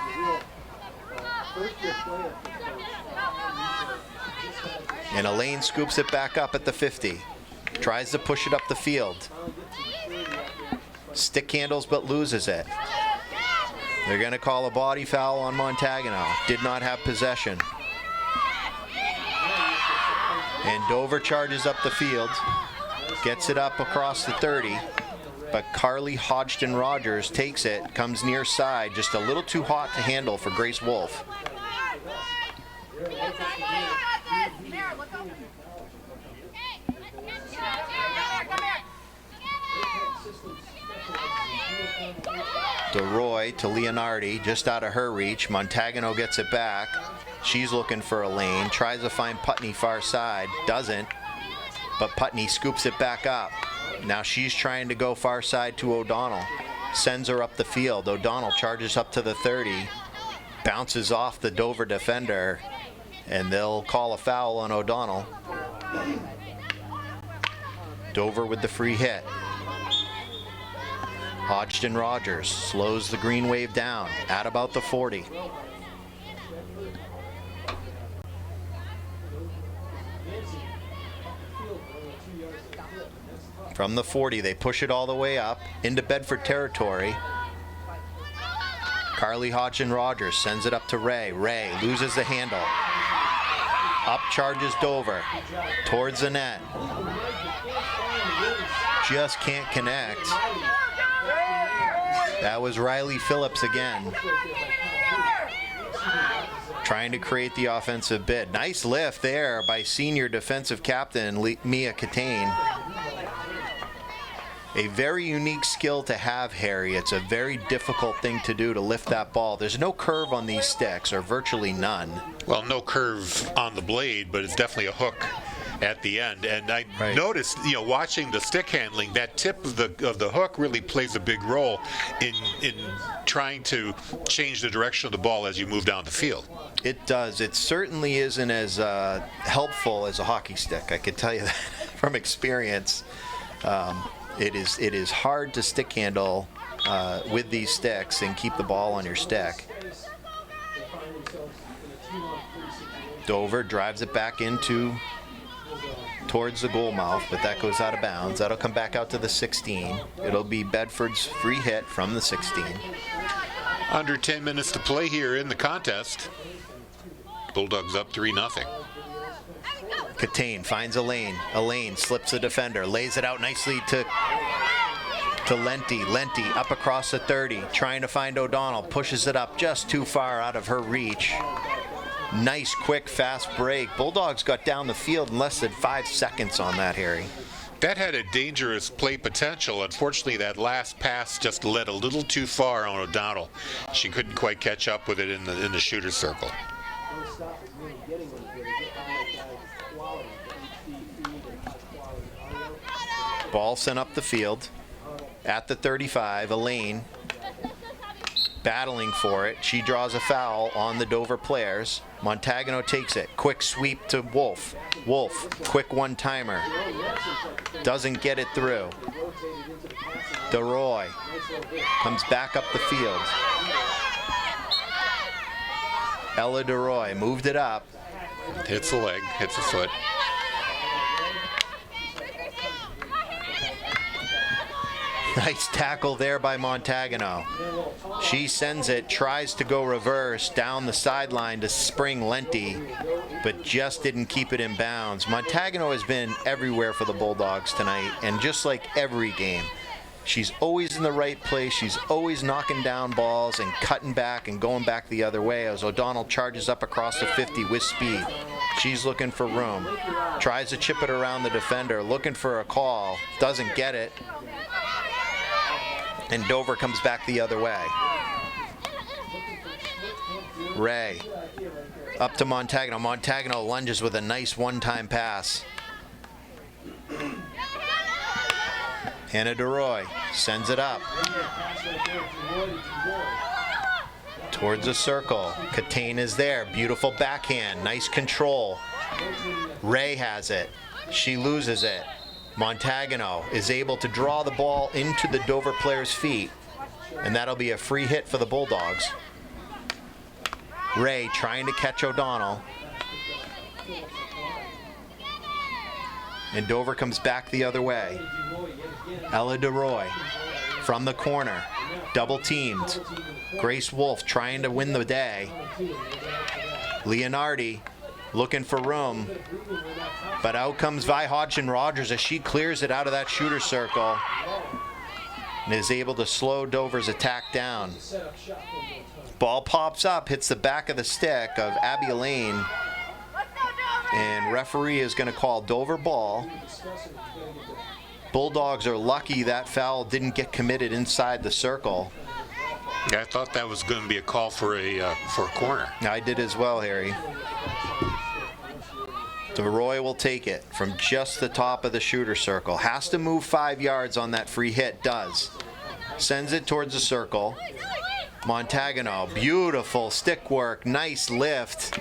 And Elaine scoops it back up at the 50. Tries to push it up the field. Stick handles but loses it. They're going to call a body foul on Montagano. Did not have possession. And Dover charges up the field. Gets it up across the 30. But Carly Hodgson-Rogers takes it. Comes near side. Just a little too hot to handle for Grace Wolf. DeRoy to Leonardi, just out of her reach. Montagano gets it back. She's looking for a lane, tries to find Putney far side, doesn't, but Putney scoops it back up. Now she's trying to go far side to O'Donnell, sends her up the field. O'Donnell charges up to the 30, bounces off the Dover defender, and they'll call a foul on O'Donnell. Dover with the free hit. Hodgson-Rogers slows the Green Wave down at about the 40. From the 40, they push it all the way up into Bedford territory. Carly Hodgson-Rogers sends it up to Ray. Ray loses the handle. Up charges Dover towards the net. Just can't connect. That was Riley Phillips again. trying to create the offensive bid. Nice lift there by senior defensive captain Mia Catane. A very unique skill to have, Harry. It's a very difficult thing to do, to lift that ball. There's no curve on these sticks, or virtually none. Well, no curve on the blade, but it's definitely a hook at the end. And I noticed, watching the stick handling, that tip of the hook really plays a big role in trying to change the direction of the ball as you move down the field. It does. It certainly isn't as helpful as a hockey stick. I can tell you that from experience. It is hard to stick handle with these sticks and keep the ball on your stick. Dover drives it back towards the goal mouth, but that goes out of bounds. That'll come back out to the 16. It'll be Bedford's free hit from the 16. Under 10 minutes to play here in the contest. Bulldogs up 3-0. Catane finds Elaine. Elaine slips the defender, lays it out nicely to Lenti. Lenti up across the 30, trying to find O'Donnell. Pushes it up just too far out of her reach. Nice, quick, fast break. Bulldogs got down the field in less than 5 seconds on that, Harry. That had a dangerous play potential. Unfortunately, that last pass just led a little too far on O'Donnell. She couldn't quite catch up with it in the shooter's circle. Ball sent up the field at the 35. Elaine battling for it. She draws a foul on the Dover players. Montagano takes it. Quick sweep to Wolf. Wolf, quick one-timer. Doesn't get it through. DeRoy comes back up the field. Ella DeRoy moved it up. Hits the leg, hits the foot. Nice tackle there by Montagano. She sends it, tries to go reverse down the sideline to spring Lenti, but just didn't keep it in bounds. Montagano has been everywhere for the Bulldogs tonight, and just like every game, she's always in the right place. She's always knocking down balls and cutting back and going back the other way as O'Donnell charges up across the 50 with speed. She's looking for room. Tries to chip it around the defender, looking for a call. Doesn't get it. And Dover comes back the other way. Ray up to Montagano. Montagano lunges with a nice one-time pass. Hannah DeRoy sends it up towards the circle. Catane is there. Beautiful backhand. Nice control. Ray has it. She loses it. Montagano is able to draw the ball into the Dover player's feet, and that'll be a free hit for the Bulldogs. Ray trying to catch O'Donnell. And Dover comes back the other way. Ella DeRoy from the corner, double teamed. Grace Wolf trying to win the day. Leonardi looking for room, but out comes Vi Hodgson-Rogers as she clears it out of that shooter circle and is able to slow Dover's attack down. Ball pops up, hits the back of the stick of Abby Elaine, and referee is going to call Dover ball. Bulldogs are lucky that foul didn't get committed inside the circle. Yeah, I thought that was going to be a call for a corner. I did as well, Harry. DeRoy will take it from just the top of the shooter circle. Has to move 5 yards on that free hit. Does. Sends it towards the circle. Montagano, beautiful stick work. Nice lift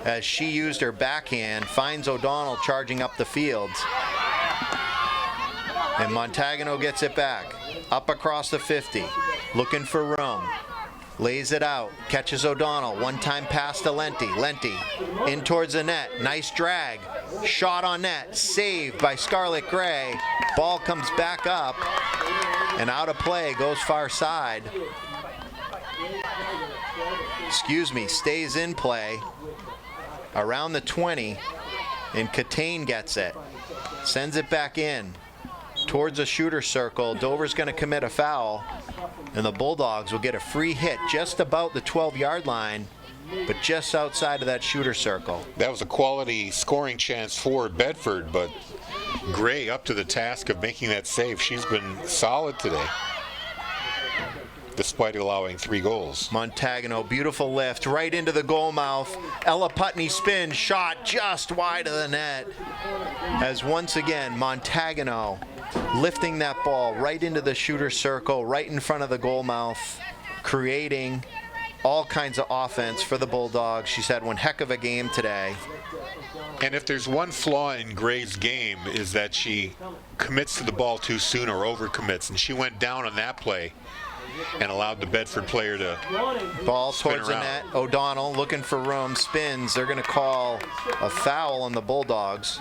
as she used her backhand. Finds O'Donnell charging up the field. And Montagano gets it back. Up across the 50. Looking for room. Lays it out, catches O'Donnell, one-time pass to Lenti. Lenti in towards the net, nice drag, shot on net, saved by Scarlett Gray. Ball comes back up and out of play, goes far side. Stays in play around the 20, and Catane gets it. Sends it back in towards the shooter circle. Dover's going to commit a foul, and the Bulldogs will get a free hit just about the 12-yard line but just outside of that shooter circle. That was a quality scoring chance for Bedford, but Gray up to the task of making that save. She's been solid today, despite allowing 3 goals. Montagano, beautiful lift, right into the goal mouth. Ella Putney spins, shot just wide of the net. As once again, Montagano lifting that ball right into the shooter circle, right in front of the goal mouth, creating all kinds of offense for the Bulldogs. She's had one heck of a game today. And if there's one flaw in Gray's game, is that she commits to the ball too soon or overcommits, and she went down on that play and allowed the Bedford player to ball spin towards the around. net. O'Donnell looking for room, spins. They're going to call a foul on the Bulldogs.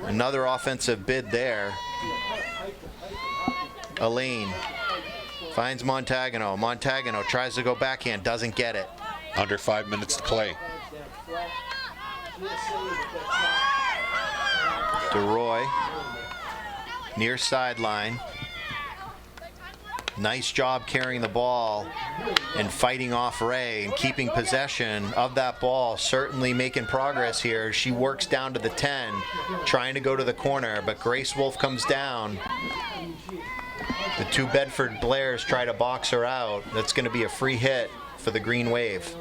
Another offensive bid there. Elaine finds Montagano. Montagano tries to go backhand, doesn't get it. Under 5 minutes to play. DeRoy, near sideline. Nice job carrying the ball and fighting off Ray and keeping possession of that ball. Certainly making progress here. She works down to the 10, trying to go to the corner, but Grace Wolf comes down. The 2 Bedford Blairs try to box her out. That's going to be a free hit for the Green Wave.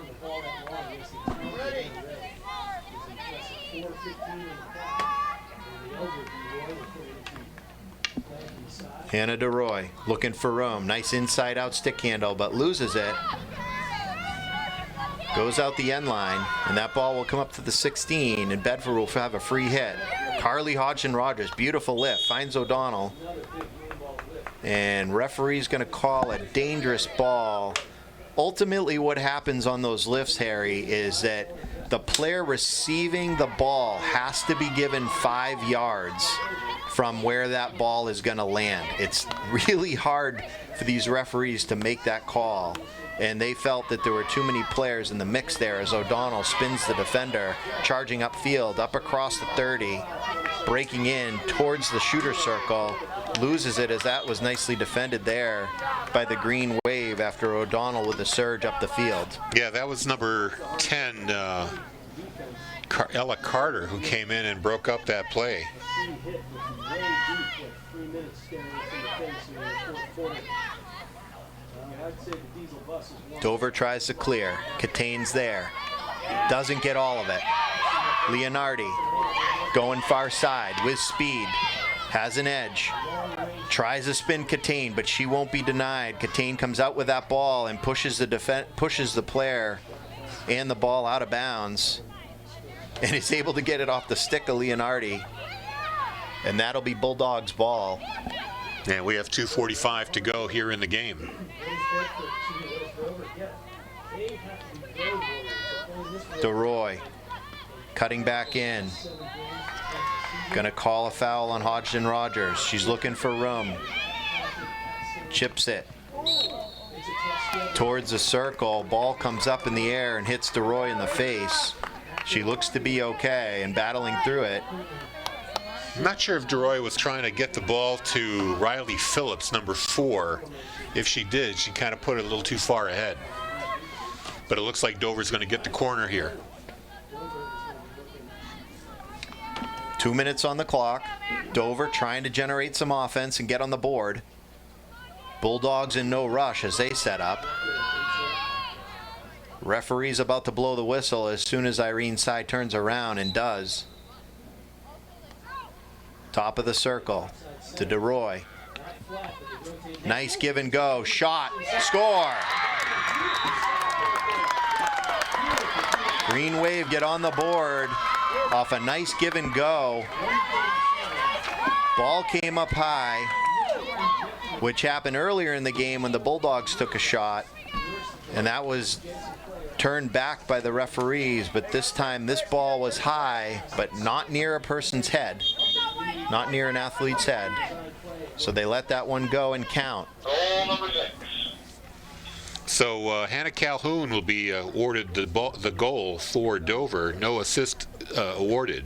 Hannah DeRoy looking for room. Nice inside out stick handle, but loses it. Goes out the end line, and that ball will come up to the 16, and Bedford will have a free hit. Carly Hodgson-Rogers, beautiful lift, finds O'Donnell. And referee's going to call a dangerous ball. Ultimately, what happens on those lifts, Harry, is that the player receiving the ball has to be given 5 yards from where that ball is going to land. It's really hard for these referees to make that call, and they felt that there were too many players in the mix there as O'Donnell spins the defender, charging upfield, up across the 30, breaking in towards the shooter circle, loses it as that was nicely defended there by the Green Wave after O'Donnell with a surge up the field. Yeah, that was number 10, Ella Carter, who came in and broke up that play. Dover tries to clear. Catane's there. Doesn't get all of it. Leonardi going far side with speed. Has an edge. Tries to spin Catane, but she won't be denied. Catane comes out with that ball and pushes the player and the ball out of bounds. And is able to get it off the stick of Leonardi. And that'll be Bulldogs ball. And we have 2:45 to go here in the game. DeRoy cutting back in. Gonna call a foul on Hodgson-Rogers. She's looking for room. Chips it towards the circle. Ball comes up in the air and hits DeRoy in the face. She looks to be okay and battling through it. I'm not sure if DeRoy was trying to get the ball to Riley Phillips, number 4. If she did, she kind of put it a little too far ahead. But it looks like Dover's going to get the corner here. 2 minutes on the clock. Dover trying to generate some offense and get on the board. Bulldogs in no rush as they set up. Referee's about to blow the whistle as soon as Irene Sy turns around, and does. Top of the circle to DeRoy. Nice give and go. Shot. Score. Green Wave get on the board off a nice give and go. Ball came up high, which happened earlier in the game when the Bulldogs took a shot, and that was turned back by the referees. But this time this ball was high, but not near a person's head, not near an athlete's head. So they let that one go and count. So Hannah Calhoun will be awarded the goal for Dover. No assist awarded.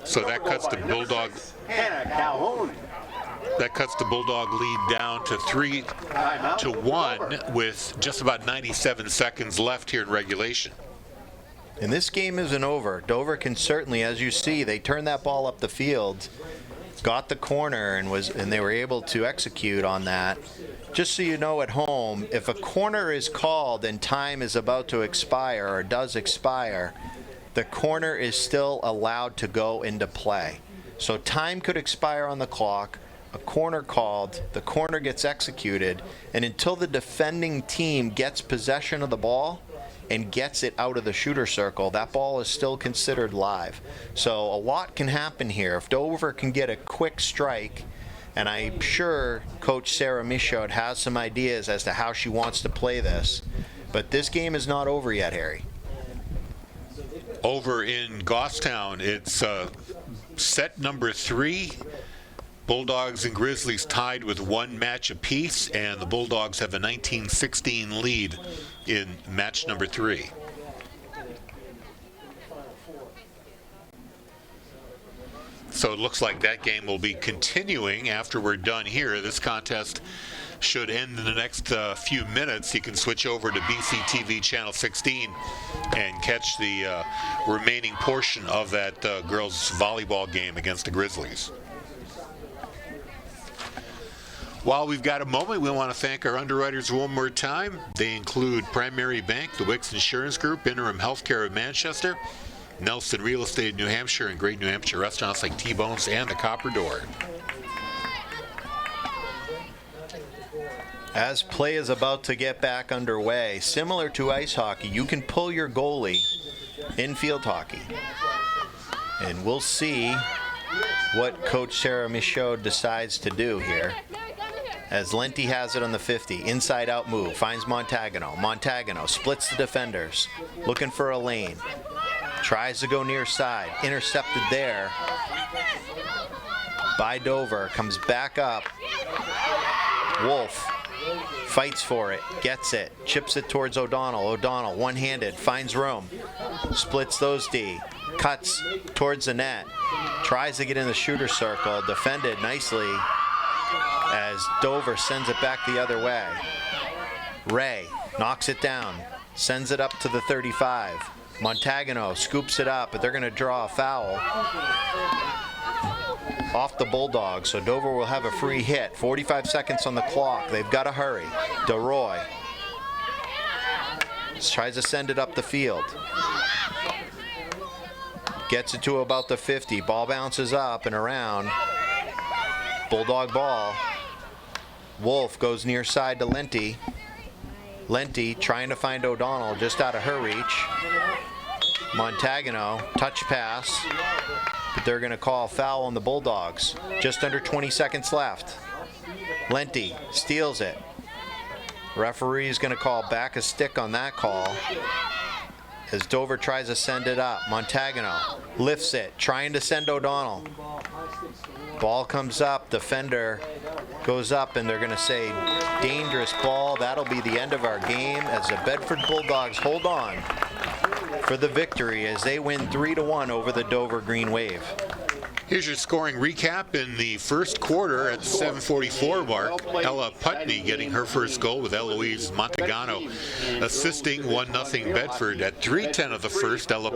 So that cuts the Bulldog. Hannah Calhoun. That cuts the Bulldog lead down to 3-1 with just about 97 seconds left here in regulation. And this game isn't over. Dover can certainly, as you see, they turned that ball up the field, got the corner, and they were able to execute on that. Just so you know at home, if a corner is called and time is about to expire or does expire, the corner is still allowed to go into play. So time could expire on the clock, a corner called, the corner gets executed, and until the defending team gets possession of the ball and gets it out of the shooter circle, that ball is still considered live. So a lot can happen here. If Dover can get a quick strike, and I'm sure Coach Sarah Michaud has some ideas as to how she wants to play this, but this game is not over yet, Harry. Over in Goffstown, it's set number 3. Bulldogs and Grizzlies tied with 1 match apiece, and the Bulldogs have a 19-16 lead in match number 3. So it looks like that game will be continuing after we're done here. This contest should end in the next few minutes. You can switch over to BCTV Channel 16 and catch the remaining portion of that girls volleyball game against the Grizzlies. While we've got a moment, we want to thank our underwriters one more time. They include Primary Bank, the Wicks Insurance Group, Interim Healthcare of Manchester, Nelson Real Estate New Hampshire, and great New Hampshire restaurants like T-Bones and the Copper Door. As play is about to get back underway, similar to ice hockey, you can pull your goalie in field hockey. And we'll see what Coach Sarah Michaud decides to do here. As Lenti has it on the 50, inside out move, finds Montagano. Montagano splits the defenders, looking for a lane. Tries to go near side, intercepted there by Dover, comes back up. Wolf fights for it, gets it, chips it towards O'Donnell. O'Donnell, one-handed, finds room, splits those D, cuts towards the net, tries to get in the shooter circle, defended nicely as Dover sends it back the other way. Ray knocks it down, sends it up to the 35. Montagano scoops it up, but they're going to draw a foul off the Bulldogs, so Dover will have a free hit. 45 seconds on the clock. They've got to hurry. DeRoy tries to send it up the field. Gets it to about the 50. Ball bounces up and around. Bulldog ball. Wolf goes near side to Lenti. Lenti trying to find O'Donnell just out of her reach. Montagano, touch pass, but they're going to call foul on the Bulldogs. Just under 20 seconds left. Lenti steals it. Referee is going to call back a stick on that call as Dover tries to send it up. Montagano lifts it, trying to send O'Donnell. Ball comes up, defender goes up, and they're going to say dangerous ball. That'll be the end of our game as the Bedford Bulldogs hold on for the victory as they win 3-1 over the Dover Green Wave. Here's your scoring recap in the first quarter at the 7:44 mark. Ella Putney getting her first goal with Eloise Montagano assisting 1-0 Bedford. At 3:10 of the first, Ella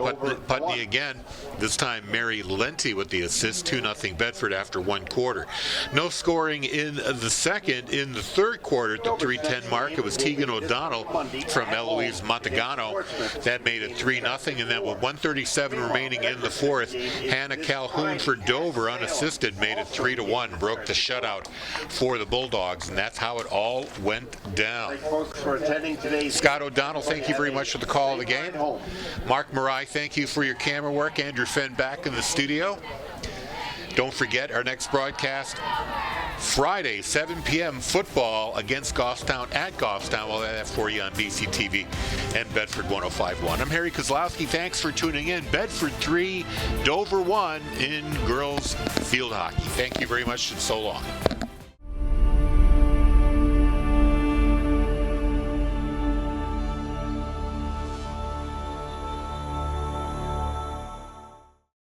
Putney again. This time Mary Lenti with the assist, 2-0 Bedford after 1 quarter. No scoring in the second. In the third quarter at the 3:10 mark, it was Tegan O'Donnell from Eloise Montagano. That made it 3-0, and then with 1:37 remaining in the fourth, Hannah Calhoun for Dover unassisted made it 3-1, broke the shutout for the Bulldogs, and that's how it all went down. Scott O'Donnell, thank you very much for the call of the game. Mark Marai, thank you for your camera work. Andrew Fenn back in the studio. Don't forget our next broadcast Friday, 7 p.m. football against Goffstown at Goffstown. We'll have that for you on BCTV and Bedford 105.1. I'm Harry Kozlowski. Thanks for tuning in. Bedford 3, Dover 1 in girls field hockey. Thank you very much and so long.